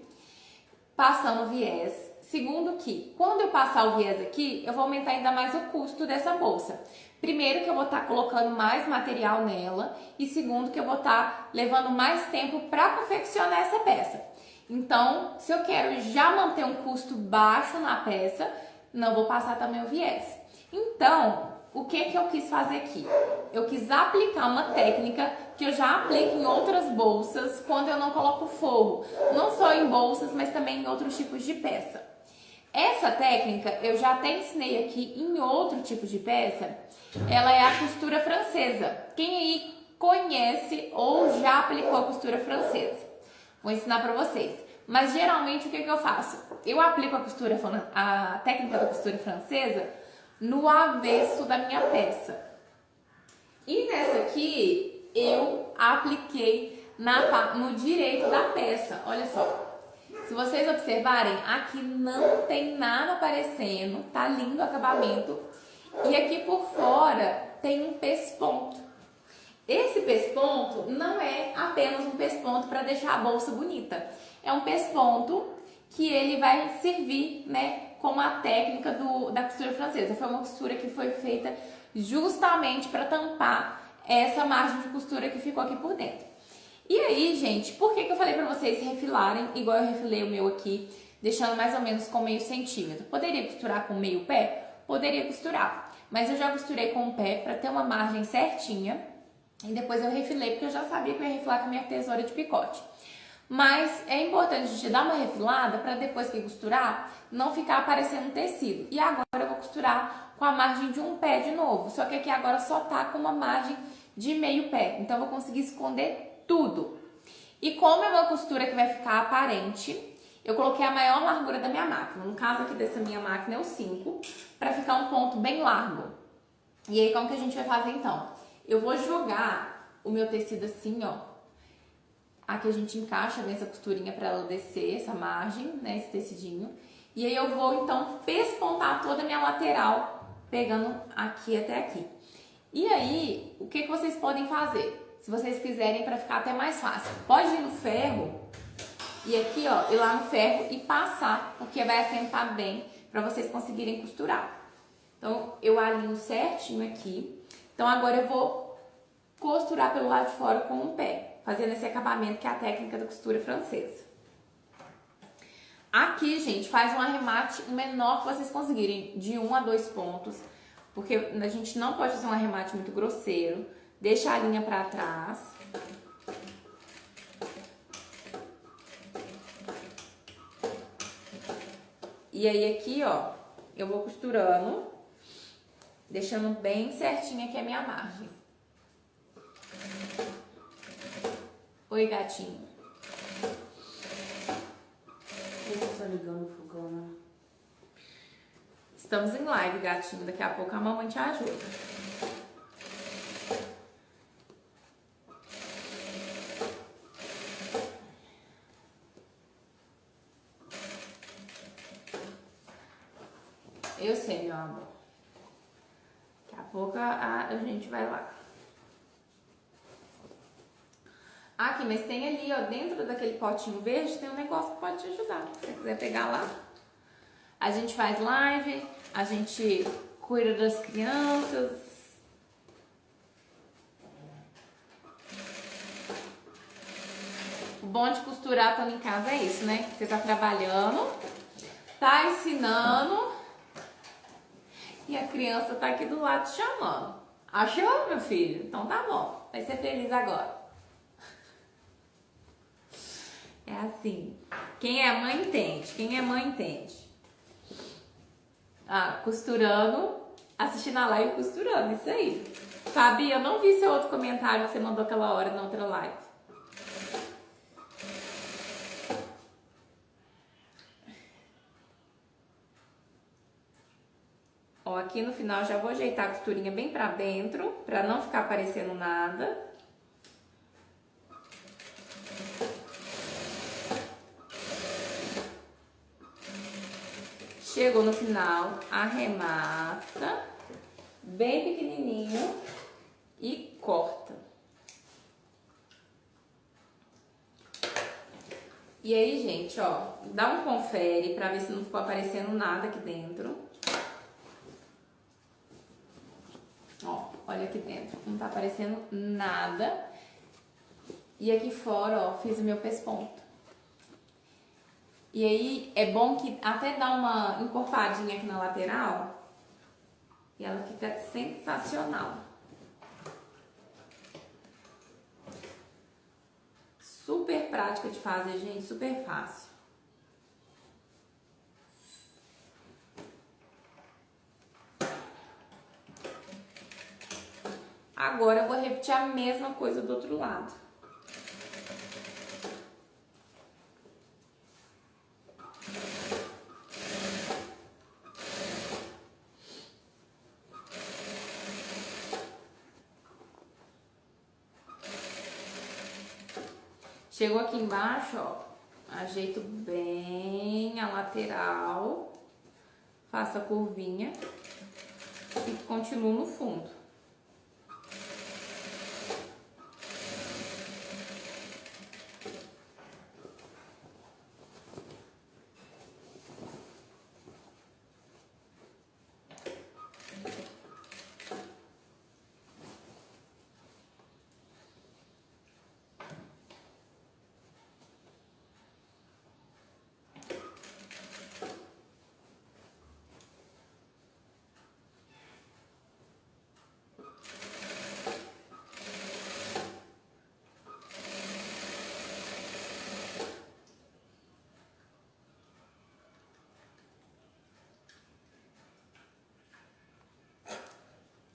passando viés. Segundo que, quando eu passar o viés aqui, eu vou aumentar ainda mais o custo dessa bolsa. Primeiro que eu vou estar colocando mais material nela e segundo que eu vou estar levando mais tempo para confeccionar essa peça. Então, se eu quero já manter um custo baixo na peça, não vou passar também o viés. Então, o que que eu quis fazer aqui? Eu quis aplicar uma técnica que eu já aplico em outras bolsas quando eu não coloco forro. Não só em bolsas, mas também em outros tipos de peça. Essa técnica eu já até ensinei aqui em outro tipo de peça. Ela é a costura francesa. Quem aí conhece ou já aplicou a costura francesa? Vou ensinar pra vocês. Mas geralmente o que que eu faço? Eu aplico a técnica da costura francesa no avesso da minha peça. E nessa aqui eu apliquei no direito da peça. Olha só. Se vocês observarem, aqui não tem nada aparecendo, tá lindo o acabamento. E aqui por fora tem um pesponto. Esse pesponto não é apenas um pesponto para deixar a bolsa bonita. É um pesponto que ele vai servir, né, como a técnica da costura francesa. Foi uma costura que foi feita justamente para tampar essa margem de costura que ficou aqui por dentro. E aí, gente, por que eu falei para vocês refilarem, igual eu refilei o meu aqui, deixando mais ou menos com meio centímetro? Poderia costurar com meio pé? Poderia costurar, mas eu já costurei com o pé para ter uma margem certinha e depois eu refilei porque eu já sabia que eu ia refilar com a minha tesoura de picote. Mas é importante a gente dar uma refilada para depois que costurar não ficar aparecendo tecido. E agora eu vou costurar com a margem de um pé de novo, só que aqui agora só tá com uma margem de meio pé, então eu vou conseguir esconder tudo. E como é uma costura que vai ficar aparente, eu coloquei a maior largura da minha máquina. No caso aqui dessa minha máquina é o 5, para ficar um ponto bem largo. E aí como que a gente vai fazer então? Eu vou jogar o meu tecido assim, ó. Aqui a gente encaixa nessa costurinha para ela descer, essa margem, né, esse tecidinho. E aí eu vou então pespontar toda a minha lateral, pegando aqui até aqui. E aí, o que vocês podem fazer? Se vocês quiserem, para ficar até mais fácil, pode ir no ferro e aqui, ó, ir lá no ferro e passar, porque vai assentar bem para vocês conseguirem costurar. Então, eu alinho certinho aqui. Então, agora eu vou costurar pelo lado de fora com o pé, fazendo esse acabamento que é a técnica da costura francesa. Aqui, gente, faz um arremate o menor que vocês conseguirem, de 1 a 2 pontos, porque a gente não pode fazer um arremate muito grosseiro. Deixa a linha pra trás. E aí aqui, ó, eu vou costurando, deixando bem certinho aqui a minha margem. Oi, gatinho. Eu tô ligando o fogão, né? Estamos em live, gatinho. Daqui a pouco a mamãe te ajuda. Eu sei, meu amor. Daqui a pouco a gente vai lá. Aqui, mas tem ali, ó, dentro daquele potinho verde, tem um negócio que pode te ajudar. Se você quiser pegar lá. A gente faz live, a gente cuida das crianças. O bom de costurar estando em casa é isso, né? Você tá trabalhando, tá ensinando e a criança tá aqui do lado te chamando. Achou, meu filho? Então tá bom, vai ser feliz agora. É assim, quem é mãe entende, quem é mãe entende. Ah, costurando assistindo a live e costurando, isso aí. Fabi, eu não vi seu outro comentário que você mandou aquela hora na outra live. Ó, aqui no final já vou ajeitar a costurinha bem pra dentro, pra não ficar aparecendo nada. Chegou no final, arremata, bem pequenininho e corta. E aí, gente, ó, dá um confere pra ver se não ficou aparecendo nada aqui dentro. Ó, olha aqui dentro, não tá aparecendo nada. E aqui fora, ó, fiz o meu pesponto. E aí, é bom que até dá uma encorpadinha aqui na lateral. E ela fica sensacional. Super prática de fazer, gente, super fácil. Agora eu vou repetir a mesma coisa do outro lado. Chegou aqui embaixo, ó, ajeito bem a lateral, faço a curvinha e continuo no fundo.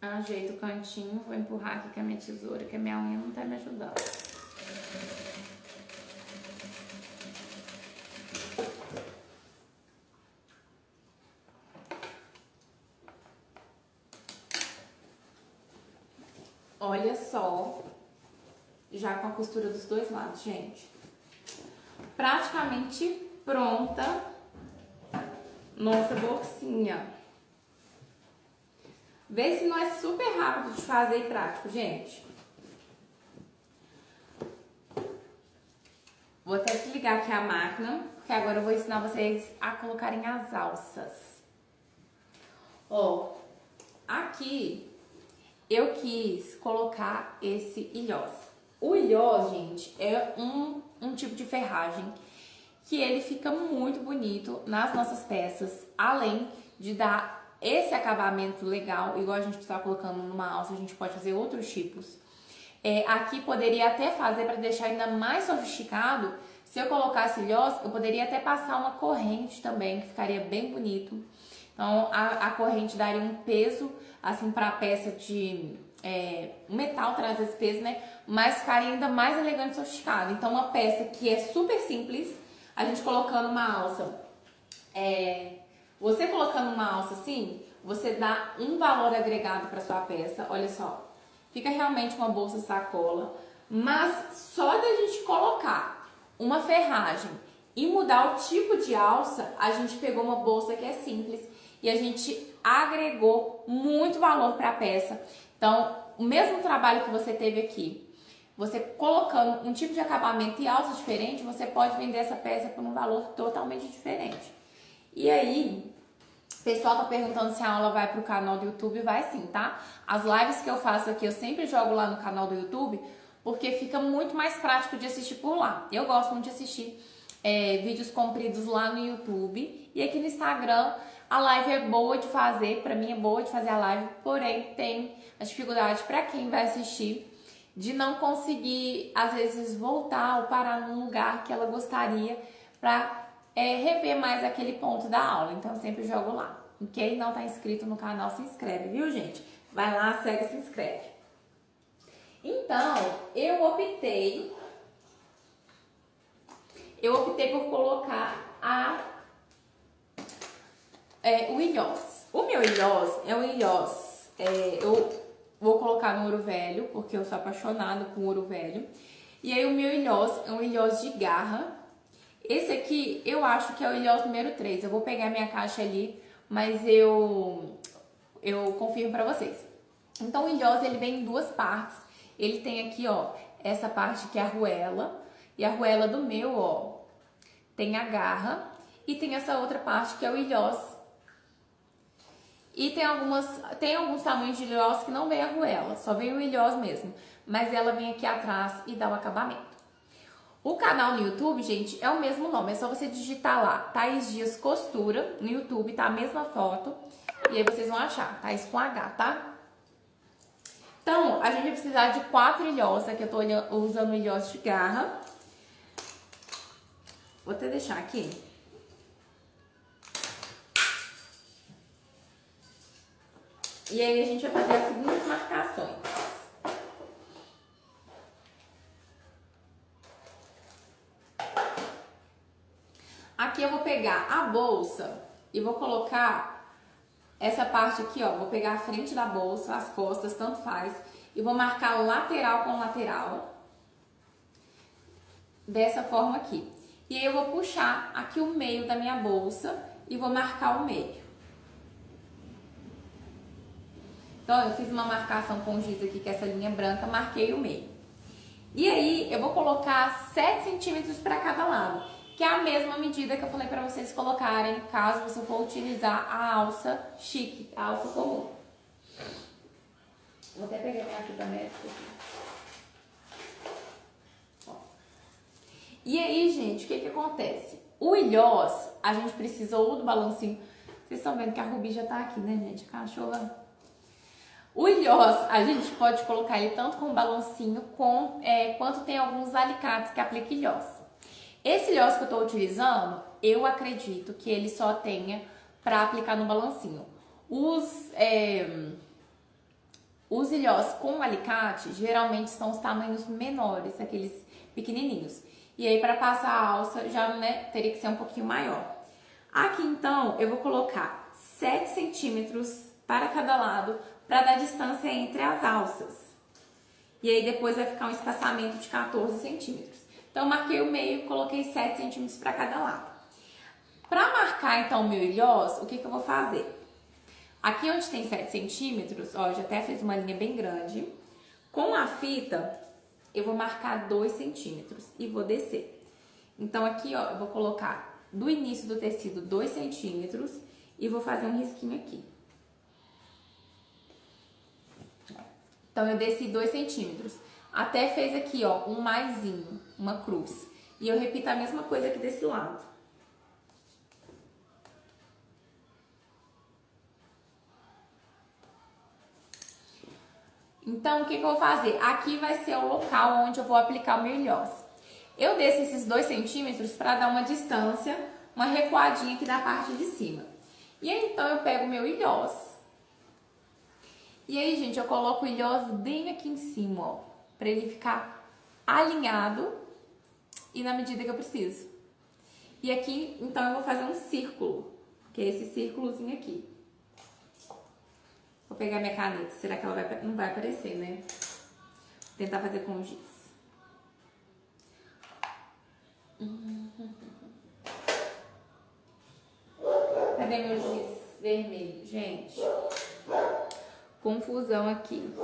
Ajeito o cantinho, vou empurrar aqui com a minha tesoura, que a minha unha não tá me ajudando. Olha só, já com a costura dos dois lados, gente. Praticamente pronta nossa bolsinha. Vê se não é super rápido de fazer e prático, gente. Vou até desligar aqui a máquina, porque agora eu vou ensinar vocês a colocarem as alças. Ó, aqui eu quis colocar esse ilhós. O ilhós, gente, é um tipo de ferragem que ele fica muito bonito nas nossas peças, além de dar esse acabamento legal, igual a gente está colocando numa alça, a gente pode fazer outros tipos. Aqui poderia até fazer para deixar ainda mais sofisticado. Se eu colocasse ilhós, eu poderia até passar uma corrente também, que ficaria bem bonito. Então a corrente daria um peso assim para a peça de o metal, traz esse peso, né? Mas ficaria ainda mais elegante e sofisticado. Então uma peça que é super simples, a gente colocando uma alça. Você colocando uma alça assim, você dá um valor agregado para sua peça. Olha só, fica realmente uma bolsa sacola, mas só da gente colocar uma ferragem e mudar o tipo de alça, a gente pegou uma bolsa que é simples e a gente agregou muito valor para a peça. Então, o mesmo trabalho que você teve aqui, você colocando um tipo de acabamento e alça diferente, você pode vender essa peça por um valor totalmente diferente. E aí, o pessoal tá perguntando se a aula vai pro canal do YouTube. Vai sim, tá? As lives que eu faço aqui, eu sempre jogo lá no canal do YouTube, porque fica muito mais prático de assistir por lá. Eu gosto muito de assistir vídeos compridos lá no YouTube. E aqui no Instagram, a live é boa de fazer, pra mim é boa de fazer a live, porém tem a dificuldade pra quem vai assistir de não conseguir, às vezes, voltar ou parar num lugar que ela gostaria pra rever mais aquele ponto da aula. Então eu sempre jogo lá. Quem não tá inscrito no canal, se inscreve, viu, gente? Vai lá, segue, se inscreve. Então, eu optei por colocar o ilhós. O meu ilhós é um ilhós, eu vou colocar no ouro velho, porque eu sou apaixonada por ouro velho. E aí o meu ilhós é um ilhós de garra. Esse aqui eu acho que é o ilhós número 3. Eu vou pegar minha caixa ali, mas eu confirmo pra vocês. Então o ilhós ele vem em duas partes. Ele tem aqui, ó, essa parte que é a arruela. E a arruela do meu, ó, tem a garra. E tem essa outra parte que é o ilhós. E tem alguns tamanhos de ilhós que não vem a arruela, só vem o ilhós mesmo. Mas ela vem aqui atrás e dá o acabamento. O canal no YouTube, gente, é o mesmo nome. É só você digitar lá, Thaís Dias Costura. No YouTube tá a mesma foto. E aí vocês vão achar, Thaís com H, tá? Então, a gente vai precisar de 4 ilhós. Aqui eu tô usando ilhós de garra. Vou até deixar aqui. E aí a gente vai fazer as seguintes marcações. Aqui eu vou pegar a bolsa e vou colocar essa parte aqui, ó. Vou pegar a frente da bolsa, as costas, tanto faz. E vou marcar lateral com lateral. Dessa forma aqui. E aí eu vou puxar aqui o meio da minha bolsa e vou marcar o meio. Então, eu fiz uma marcação com giz aqui, que é essa linha branca, marquei o meio. E aí, eu vou colocar 7 centímetros para cada lado, que é a mesma medida que eu falei para vocês colocarem, caso você for utilizar a alça chique, a alça comum. Vou até pegar minha fita métrica aqui. Ó. E aí, gente, o que acontece? O ilhós, a gente precisa ou do balancinho. Vocês estão vendo que a Rubi já tá aqui, né, gente? A cachorra... O ilhós, a gente pode colocar ele tanto com balancinho, quanto tem alguns alicates que aplicam ilhós. Esse ilhós que eu estou utilizando, eu acredito que ele só tenha para aplicar no balancinho. Os ilhós com alicate, geralmente são os tamanhos menores, aqueles pequenininhos. E aí, para passar a alça, já teria que ser um pouquinho maior. Aqui, então, eu vou colocar 7 centímetros para cada lado, para dar distância entre as alças. E aí depois vai ficar um espaçamento de 14 centímetros. Então, marquei o meio e coloquei 7 centímetros para cada lado. Para marcar, então, o meu ilhós, o que eu vou fazer? Aqui onde tem 7 centímetros, ó, eu já até fiz uma linha bem grande. Com a fita, eu vou marcar 2 centímetros e vou descer. Então, aqui, ó, eu vou colocar do início do tecido 2 centímetros e vou fazer um risquinho aqui. Então, eu desci 2 centímetros. Até fez aqui, ó, um maisinho, uma cruz. E eu repito a mesma coisa aqui desse lado. Então, o que eu vou fazer? Aqui vai ser o local onde eu vou aplicar o meu ilhós. Eu desço esses 2 centímetros para dar uma distância, uma recuadinha aqui da parte de cima. E aí, então, eu pego o meu ilhós. E aí, gente, eu coloco o ilhós bem aqui em cima, ó, pra ele ficar alinhado e na medida que eu preciso. E aqui, então, eu vou fazer um círculo, que é esse círculozinho aqui. Vou pegar minha caneta, será que ela não vai aparecer, né? Vou tentar fazer com giz. Cadê meu giz vermelho, gente? Confusão aqui.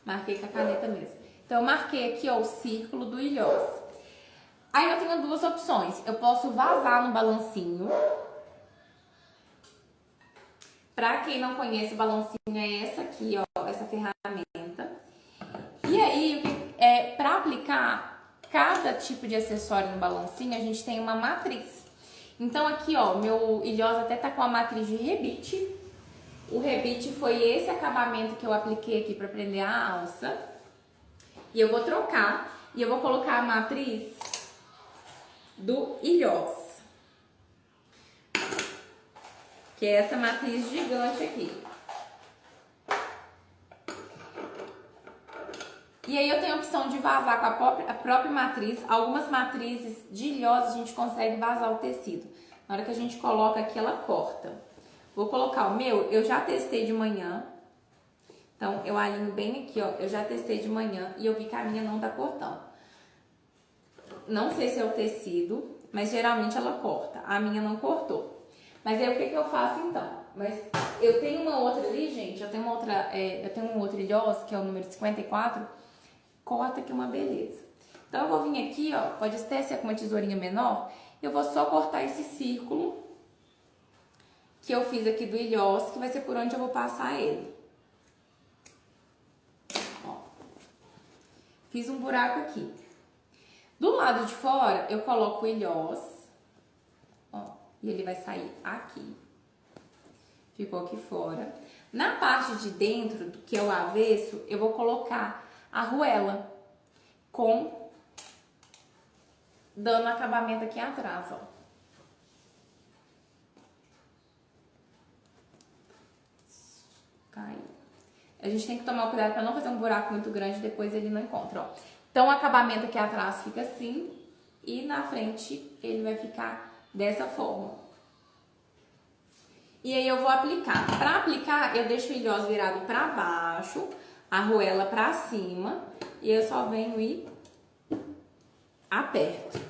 Marquei com a caneta mesmo. Então, eu marquei aqui, ó, o círculo do ilhós. Aí eu tenho duas opções. Eu posso vazar no balancinho. Pra quem não conhece, o balancinho é essa aqui, ó, essa ferramenta. E aí, pra aplicar cada tipo de acessório no balancinho, a gente tem uma matriz. Então aqui, ó, meu ilhós até tá com a matriz de rebite. O rebite foi esse acabamento que eu apliquei aqui pra prender a alça. E eu vou trocar e eu vou colocar a matriz do ilhós. que é essa matriz gigante aqui. E aí eu tenho a opção de vazar com a própria matriz. Algumas matrizes de ilhosa a gente consegue vazar o tecido. Na hora que a gente coloca aqui, ela corta. Vou colocar o meu, eu já testei de manhã. Então, eu alinho bem aqui, ó. Eu já testei de manhã e eu vi que a minha não tá cortando. Não sei se é o tecido, mas geralmente ela corta. A minha não cortou. Mas aí o que eu faço então? Mas eu tenho uma outra ali, gente. Eu tenho um outro ilhosa, que é o número 54. Corta aqui uma beleza. Então, eu vou vir aqui, ó, pode até ser com uma tesourinha menor, eu vou só cortar esse círculo que eu fiz aqui do ilhós, que vai ser por onde eu vou passar ele. Ó. Fiz um buraco aqui. Do lado de fora, eu coloco o ilhós, ó, e ele vai sair aqui. Ficou aqui fora. Na parte de dentro, que é o avesso, eu vou colocar a arruela dando acabamento aqui atrás, ó. Caiu. A gente tem que tomar cuidado para não fazer um buraco muito grande, depois ele não encontra, ó. Então o acabamento aqui atrás fica assim e na frente ele vai ficar dessa forma. E aí eu vou aplicar. Para aplicar, eu deixo o ilhós virado para baixo, a arruela para cima e eu só venho e aperto.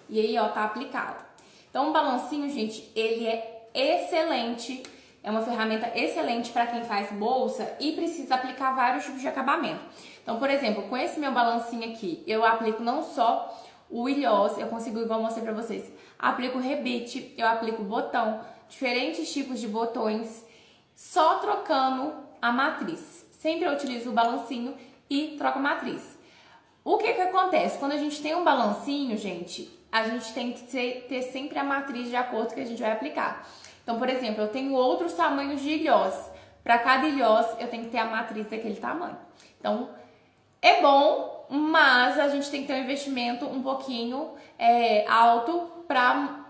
E aí, ó, tá aplicado. Então, o balancinho, gente, ele é excelente. É uma ferramenta excelente para quem faz bolsa e precisa aplicar vários tipos de acabamento. Então, por exemplo, com esse meu balancinho aqui, eu aplico não só o ilhós, eu consigo, igual eu mostrei pra vocês, aplico rebite, eu aplico botão, diferentes tipos de botões, só trocando a matriz. Sempre eu utilizo o balancinho e troco a matriz. O que acontece? Quando a gente tem um balancinho, gente, a gente tem que ter sempre a matriz de acordo que a gente vai aplicar. Então, por exemplo, eu tenho outros tamanhos de ilhós. Para cada ilhós, eu tenho que ter a matriz daquele tamanho. Então, é bom, mas a gente tem que ter um investimento um pouquinho alto para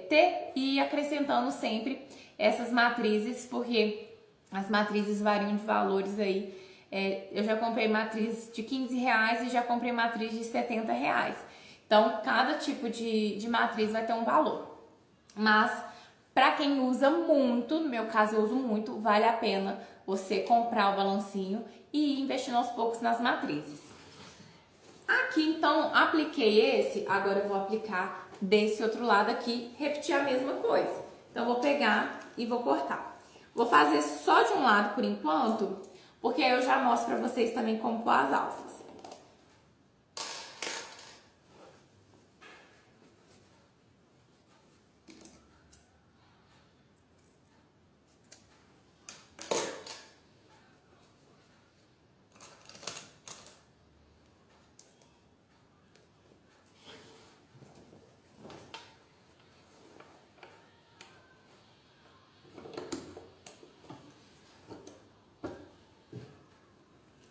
ter e ir acrescentando sempre essas matrizes, porque as matrizes variam de valores aí. Eu já comprei matriz de R$15 e já comprei matriz de R$70. Então, cada tipo de matriz vai ter um valor. Mas, para quem usa muito, no meu caso eu uso muito, vale a pena você comprar o balancinho e ir investindo aos poucos nas matrizes. Aqui, então, apliquei esse, agora eu vou aplicar desse outro lado aqui, repetir a mesma coisa. Então, eu vou pegar e vou cortar. Vou fazer só de um lado por enquanto, porque aí eu já mostro pra vocês também como pôr as alças.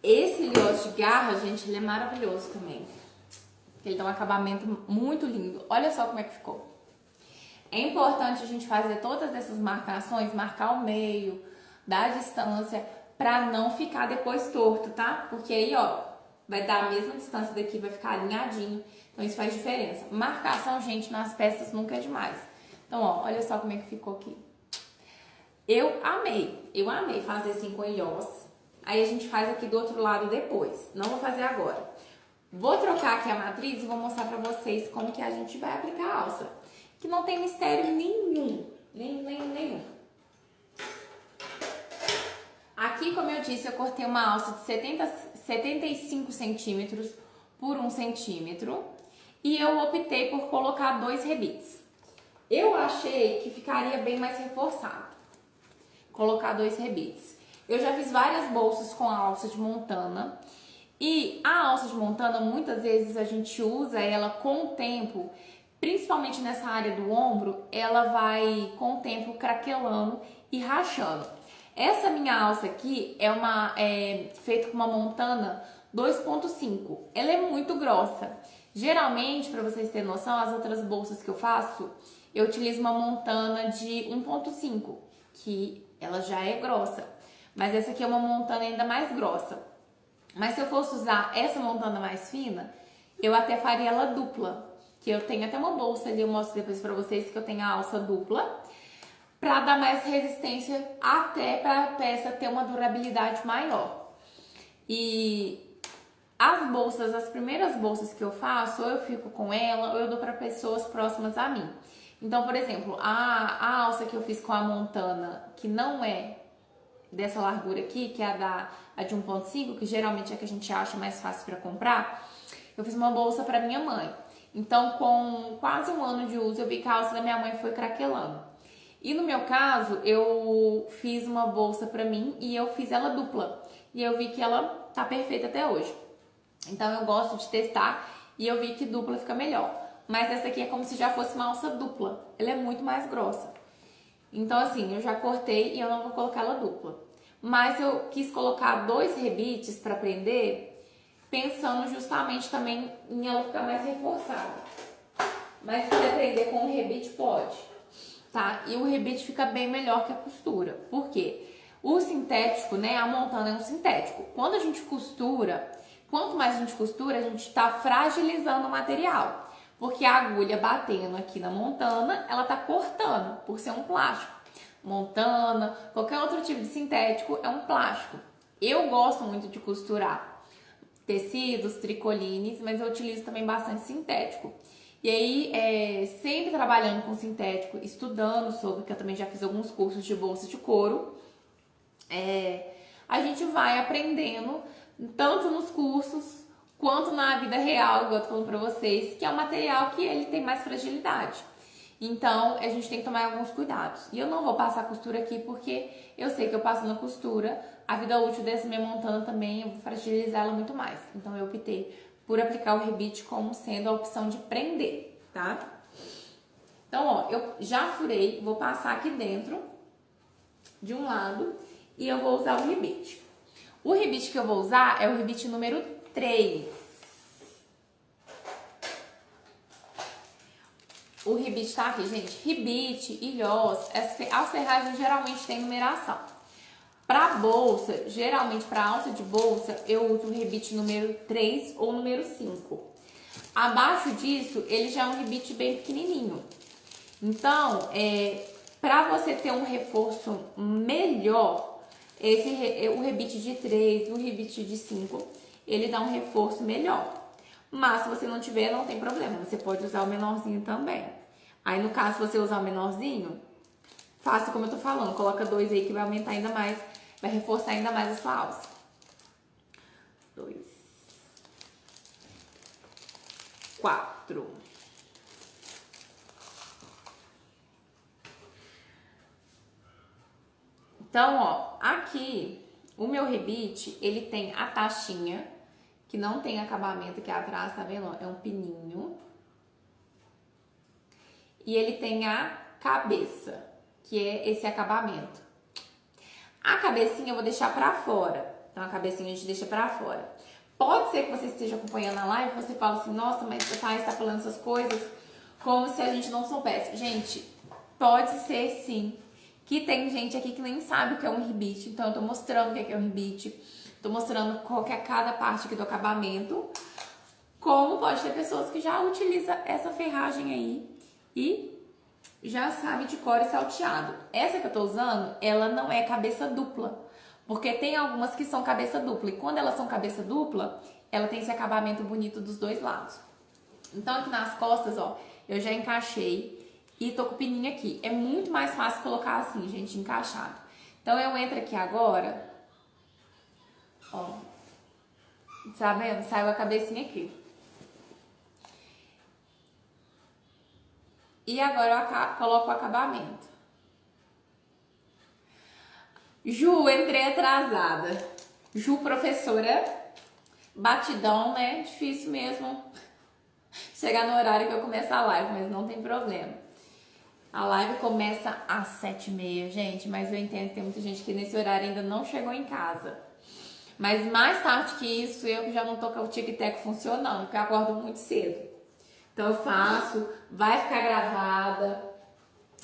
Esse ilhós de garra, gente, ele é maravilhoso também. Ele dá um acabamento muito lindo. Olha só como é que ficou. É importante a gente fazer todas essas marcações, marcar o meio, dar a distância, pra não ficar depois torto, tá? Porque aí, ó, vai dar a mesma distância daqui, vai ficar alinhadinho. Então isso faz diferença. Marcação, gente, nas peças nunca é demais. Então, ó, olha só como é que ficou aqui. Eu amei fazer assim com ilhós. Aí a gente faz aqui do outro lado depois. Não vou fazer agora. Vou trocar aqui a matriz e vou mostrar pra vocês como que a gente vai aplicar a alça. Que não tem mistério nenhum. Nenhum. Aqui, como eu disse, eu cortei uma alça de 75 centímetros por 1 centímetro. E eu optei por colocar 2 rebites. Eu achei que ficaria bem mais reforçado. Colocar 2 rebites. Eu já fiz várias bolsas com a alça de montana. E a alça de montana, muitas vezes a gente usa ela com o tempo, principalmente nessa área do ombro, ela vai com o tempo craquelando e rachando. Essa minha alça aqui é feita com uma montana 2.5. Ela é muito grossa. Geralmente, para vocês terem noção, as outras bolsas que eu faço, eu utilizo uma montana de 1,5, que ela já é grossa. Mas essa aqui é uma montana ainda mais grossa. Mas se eu fosse usar essa montana mais fina, eu até faria ela dupla. Que eu tenho até uma bolsa ali, eu mostro depois pra vocês que eu tenho a alça dupla. Pra dar mais resistência, até pra peça ter uma durabilidade maior. E as bolsas, as primeiras bolsas que eu faço, ou eu fico com ela, ou eu dou pra pessoas próximas a mim. Então, por exemplo, a alça que eu fiz com a montana, que não é dessa largura aqui, que é a de 1,5, que geralmente é a que a gente acha mais fácil para comprar, eu fiz uma bolsa para minha mãe. Então, com quase um ano de uso, eu vi que a alça da minha mãe foi craquelando. E no meu caso, eu fiz uma bolsa para mim e eu fiz ela dupla. E eu vi que ela tá perfeita até hoje. Então, eu gosto de testar e eu vi que dupla fica melhor. Mas essa aqui é como se já fosse uma alça dupla. Ela é muito mais grossa. Então, assim, eu já cortei e eu não vou colocar ela dupla. Mas eu quis colocar 2 rebites para prender, pensando justamente também em ela ficar mais reforçada. Mas se quiser prender com um rebite, pode, tá? E o rebite fica bem melhor que a costura. Por quê? O sintético, né, a montana é um sintético. Quando a gente costura, quanto mais a gente costura, a gente tá fragilizando o material. Porque a agulha batendo aqui na montana, ela tá cortando, por ser um plástico. Montana, qualquer outro tipo de sintético é um plástico. Eu gosto muito de costurar tecidos, tricolines, mas eu utilizo também bastante sintético. E aí, sempre trabalhando com sintético, estudando sobre, que eu também já fiz alguns cursos de bolsa de couro, a gente vai aprendendo, tanto nos cursos, quanto na vida real, igual eu tô falando pra vocês, que é um material que ele tem mais fragilidade. Então, a gente tem que tomar alguns cuidados. E eu não vou passar costura aqui porque eu sei que eu passo na costura, a vida útil dessa minha montana também, eu vou fragilizar ela muito mais. Então, eu optei por aplicar o rebite como sendo a opção de prender, tá? Então, ó, eu já furei, vou passar aqui dentro, de um lado, e eu vou usar o rebite. O rebite que eu vou usar é o rebite número 3. O rebite tá aqui, gente. Rebite, ilhós, as ferragens geralmente têm numeração. Pra bolsa, geralmente pra alça de bolsa, eu uso o rebite número 3 ou número 5. Abaixo disso, ele já é um rebite bem pequenininho. Então, pra você ter um reforço melhor, o rebite de 3, o rebite de 5, ele dá um reforço melhor. Mas se você não tiver, não tem problema. Você pode usar o menorzinho também. Aí, no caso, se você usar o menorzinho, faça como eu tô falando. Coloca 2 aí que vai aumentar ainda mais, vai reforçar ainda mais a sua alça. 2, 4. Então, ó, aqui, o meu rebite, ele tem a taxinha, que não tem acabamento aqui atrás, tá vendo? É um pininho. E ele tem a cabeça, que é esse acabamento. A cabecinha eu vou deixar pra fora. Então, a cabecinha a gente deixa pra fora. Pode ser que você esteja acompanhando a live e você fala assim, nossa, mas a Thaís tá falando essas coisas como se a gente não soubesse. Gente, pode ser sim. Que tem gente aqui que nem sabe o que é um rebite. Então, eu tô mostrando o que é um rebite. Tô mostrando qual que é cada parte aqui do acabamento. Como pode ter pessoas que já utilizam essa ferragem aí e já sabe de cor e salteado. Essa que eu tô usando, ela não é cabeça dupla. Porque tem algumas que são cabeça dupla. E quando elas são cabeça dupla, ela tem esse acabamento bonito dos dois lados. Então aqui nas costas, ó, eu já encaixei e tô com o pininho aqui. É muito mais fácil colocar assim, gente, encaixado. Então eu entro aqui agora, ó, tá vendo? Saiu a cabecinha aqui. E agora eu coloco o acabamento. Ju, entrei atrasada. Ju, professora, batidão, né? Difícil mesmo chegar no horário que eu começo a live, mas não tem problema. A live começa às 7h30, gente, mas eu entendo que tem muita gente que nesse horário ainda não chegou em casa. Mas mais tarde que isso, eu já não tô com o tic-tac funcionando, porque eu acordo muito cedo. Então eu faço, vai ficar gravada.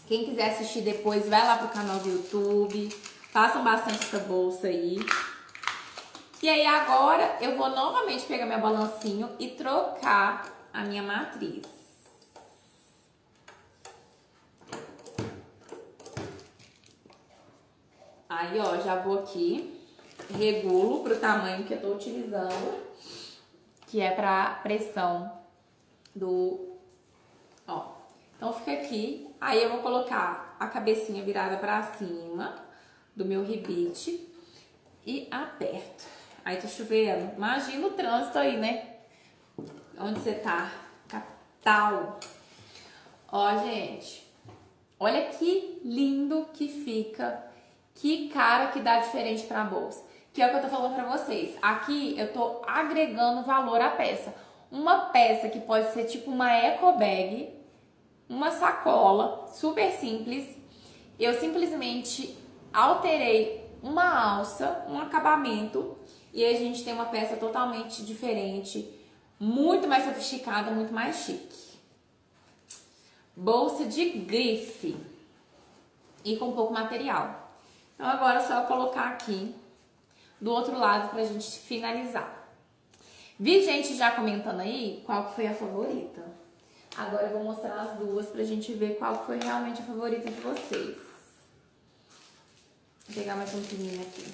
Quem quiser assistir depois, vai lá pro canal do YouTube. Façam bastante essa bolsa aí. E aí agora eu vou novamente pegar meu balancinho e trocar a minha matriz. Aí, ó, já vou aqui, regulo pro tamanho que eu tô utilizando, que é pra pressão do... Ó, então fica aqui. Aí eu vou colocar a cabecinha virada pra cima do meu rebite e aperto. Aí tá chovendo. Imagina o trânsito aí, né? Onde você tá? Capital. Ó, gente. Olha que lindo que fica. Que cara que dá diferente pra bolsa. Que é o que eu tô falando pra vocês. Aqui eu tô agregando valor à peça. Uma peça que pode ser tipo uma eco bag, uma sacola, super simples. Eu simplesmente alterei uma alça, um acabamento, e aí a gente tem uma peça totalmente diferente, muito mais sofisticada, muito mais chique. Bolsa de grife e com pouco material. Então agora é só colocar aqui do outro lado pra gente finalizar. Vi gente já comentando aí qual que foi a favorita. Agora eu vou mostrar as duas pra gente ver qual foi realmente a favorita de vocês. Vou pegar mais um pininho aqui.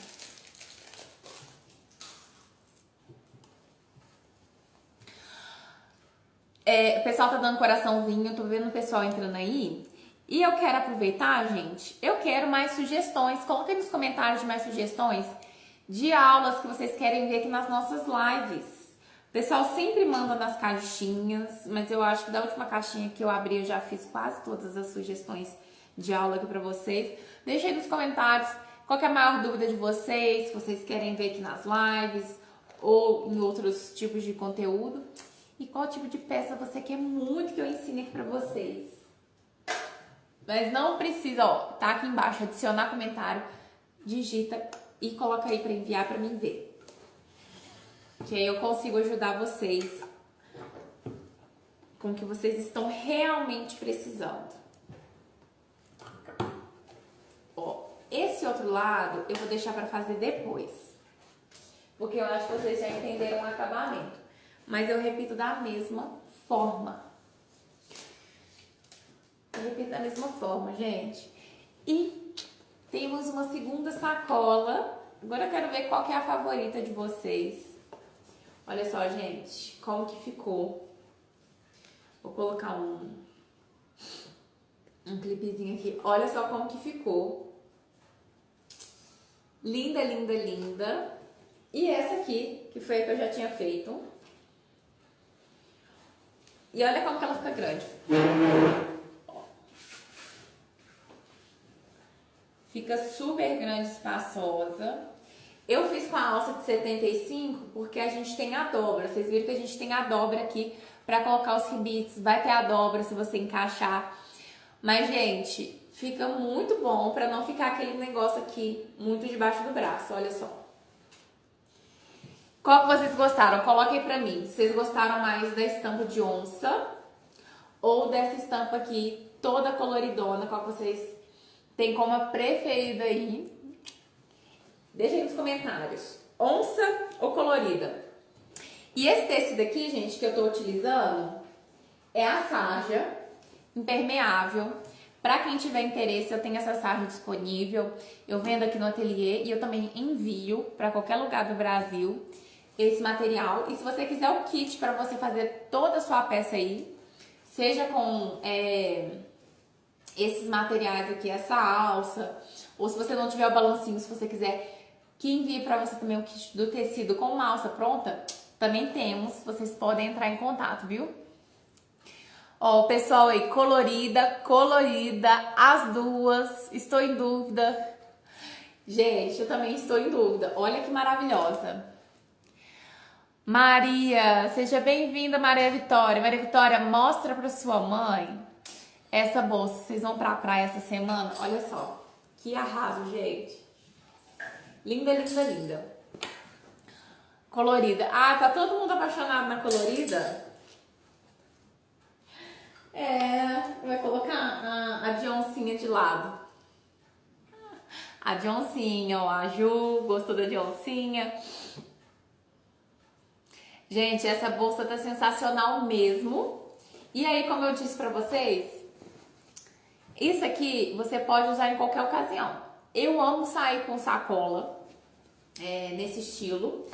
O pessoal tá dando coraçãozinho, tô vendo o pessoal entrando aí. E eu quero aproveitar, gente, eu quero mais sugestões. Coloquem nos comentários de mais sugestões de aulas que vocês querem ver aqui nas nossas lives. O pessoal sempre manda nas caixinhas, mas eu acho que da última caixinha que eu abri eu já fiz quase todas as sugestões de aula aqui pra vocês. Deixa aí nos comentários qual que é a maior dúvida de vocês, que vocês querem ver aqui nas lives ou em outros tipos de conteúdo. E qual tipo de peça você quer muito que eu ensine aqui pra vocês. Mas não precisa, ó, tá aqui embaixo, adicionar comentário, digita e coloca aí pra enviar pra mim ver. Que aí eu consigo ajudar vocês com o que vocês estão realmente precisando. Ó, esse outro lado eu vou deixar pra fazer depois. Porque eu acho que vocês já entenderam o acabamento. Mas eu repito da mesma forma. Eu repito da mesma forma, gente. E temos uma segunda sacola. Agora eu quero ver qual que é a favorita de vocês. Olha só, gente, como que ficou. Vou colocar um clipezinho aqui. Olha só como que ficou. Linda, linda, linda. E essa aqui, que foi a que eu já tinha feito. E olha como que ela fica grande. Fica super grande, espaçosa. Eu fiz com a alça de 75 porque a gente tem a dobra. Vocês viram que a gente tem a dobra aqui pra colocar os rebites. Vai ter a dobra se você encaixar. Mas, gente, fica muito bom pra não ficar aquele negócio aqui muito debaixo do braço. Olha só. Qual que vocês gostaram? Coloquem pra mim. Vocês gostaram mais da estampa de onça ou dessa estampa aqui toda coloridona? Qual que vocês têm como a preferida aí? Deixa aí nos comentários. Onça ou colorida? E esse tecido aqui, gente, que eu tô utilizando é a sarja impermeável. Pra quem tiver interesse, eu tenho essa sarja disponível. Eu vendo aqui no ateliê e eu também envio pra qualquer lugar do Brasil esse material. E se você quiser o kit pra você fazer toda a sua peça aí, seja com esses materiais aqui, essa alça, ou se você não tiver o balancinho, se você quiser que envie pra você também o kit do tecido com uma alça pronta, também temos, vocês podem entrar em contato, viu? Ó, o pessoal aí, colorida, as duas, estou em dúvida. Gente, eu também estou em dúvida, olha que maravilhosa. Maria, seja bem-vinda, Maria Vitória. Maria Vitória, mostra pra sua mãe essa bolsa. Vocês vão pra praia essa semana? Olha só, que arraso, gente. Linda, linda, linda. Colorida. Ah, tá todo mundo apaixonado na colorida? Vai colocar a Dioncinha de lado. A Dioncinha, ó, a Ju, gostou da Dioncinha? Gente, essa bolsa tá sensacional mesmo. E aí, como eu disse pra vocês, isso aqui você pode usar em qualquer ocasião. Eu amo sair com sacola, nesse estilo.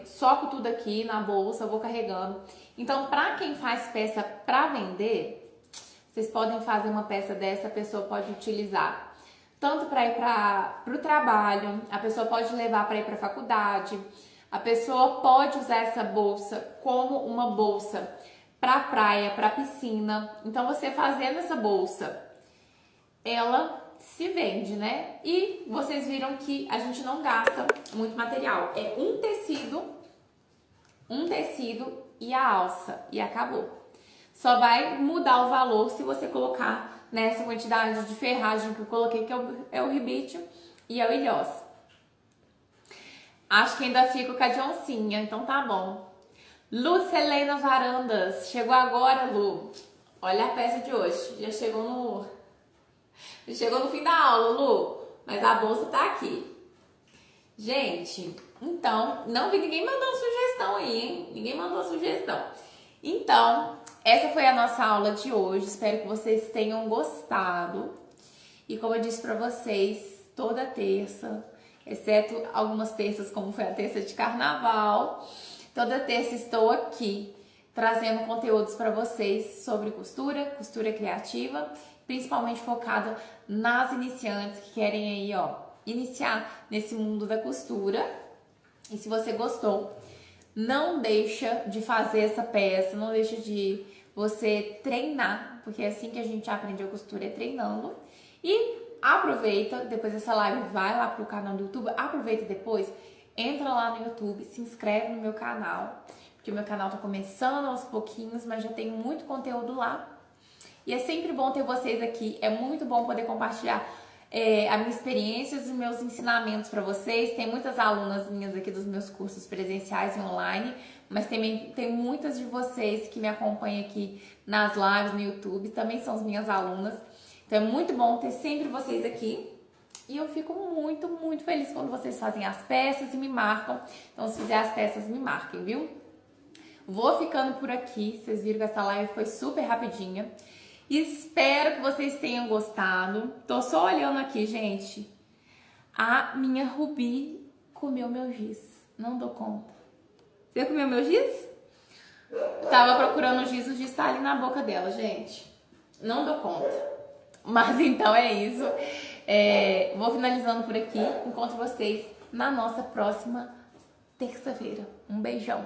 Soco tudo aqui na bolsa, vou carregando. Então, pra quem faz peça pra vender, vocês podem fazer uma peça dessa, a pessoa pode utilizar tanto para ir para o trabalho, a pessoa pode levar para ir para a faculdade, a pessoa pode usar essa bolsa como uma bolsa para praia, para piscina. Então você fazendo essa bolsa, ela se vende, né? E vocês viram que a gente não gasta muito material. É um tecido e a alça e acabou. Só vai mudar o valor se você colocar nessa quantidade de ferragem que eu coloquei, que é o ribite e é o ilhós. Acho que ainda fico com a Dioncinha, então tá bom. Lucelena Varandas, chegou agora, Lu. Olha a peça de hoje, já chegou no fim da aula, Lu, mas a bolsa tá aqui. Gente, então, não vi ninguém mandando sugestão aí, hein? Ninguém mandou sugestão. Então, essa foi a nossa aula de hoje. Espero que vocês tenham gostado. E como eu disse pra vocês, toda terça, exceto algumas terças, como foi a terça de carnaval, toda terça estou aqui trazendo conteúdos para vocês sobre costura criativa, principalmente focada nas iniciantes que querem aí, ó, iniciar nesse mundo da costura. E se você gostou, não deixa de fazer essa peça, não deixa de você treinar, porque é assim que a gente aprende a costura, é treinando. E aproveita, depois dessa live, vai lá pro canal do YouTube, aproveita depois, entra lá no YouTube, se inscreve no meu canal, porque o meu canal tá começando aos pouquinhos, mas já tem muito conteúdo lá. E é sempre bom ter vocês aqui, é muito bom poder compartilhar a minha experiência e os meus ensinamentos para vocês. Tem muitas alunas minhas aqui dos meus cursos presenciais e online, mas também tem muitas de vocês que me acompanham aqui nas lives no YouTube, também são as minhas alunas. Então é muito bom ter sempre vocês aqui. E eu fico muito, muito feliz quando vocês fazem as peças e me marcam. Então se fizer as peças, me marquem, viu? Vou ficando por aqui. Vocês viram que essa live foi super rapidinha. Espero que vocês tenham gostado. Tô só olhando aqui, gente. A minha Rubi comeu meu giz. Não dou conta. Você comeu meu giz? Tava procurando o giz tá ali na boca dela, gente. Não dou conta. Mas então é isso. Vou finalizando por aqui. Encontro vocês na nossa próxima terça-feira. Um beijão.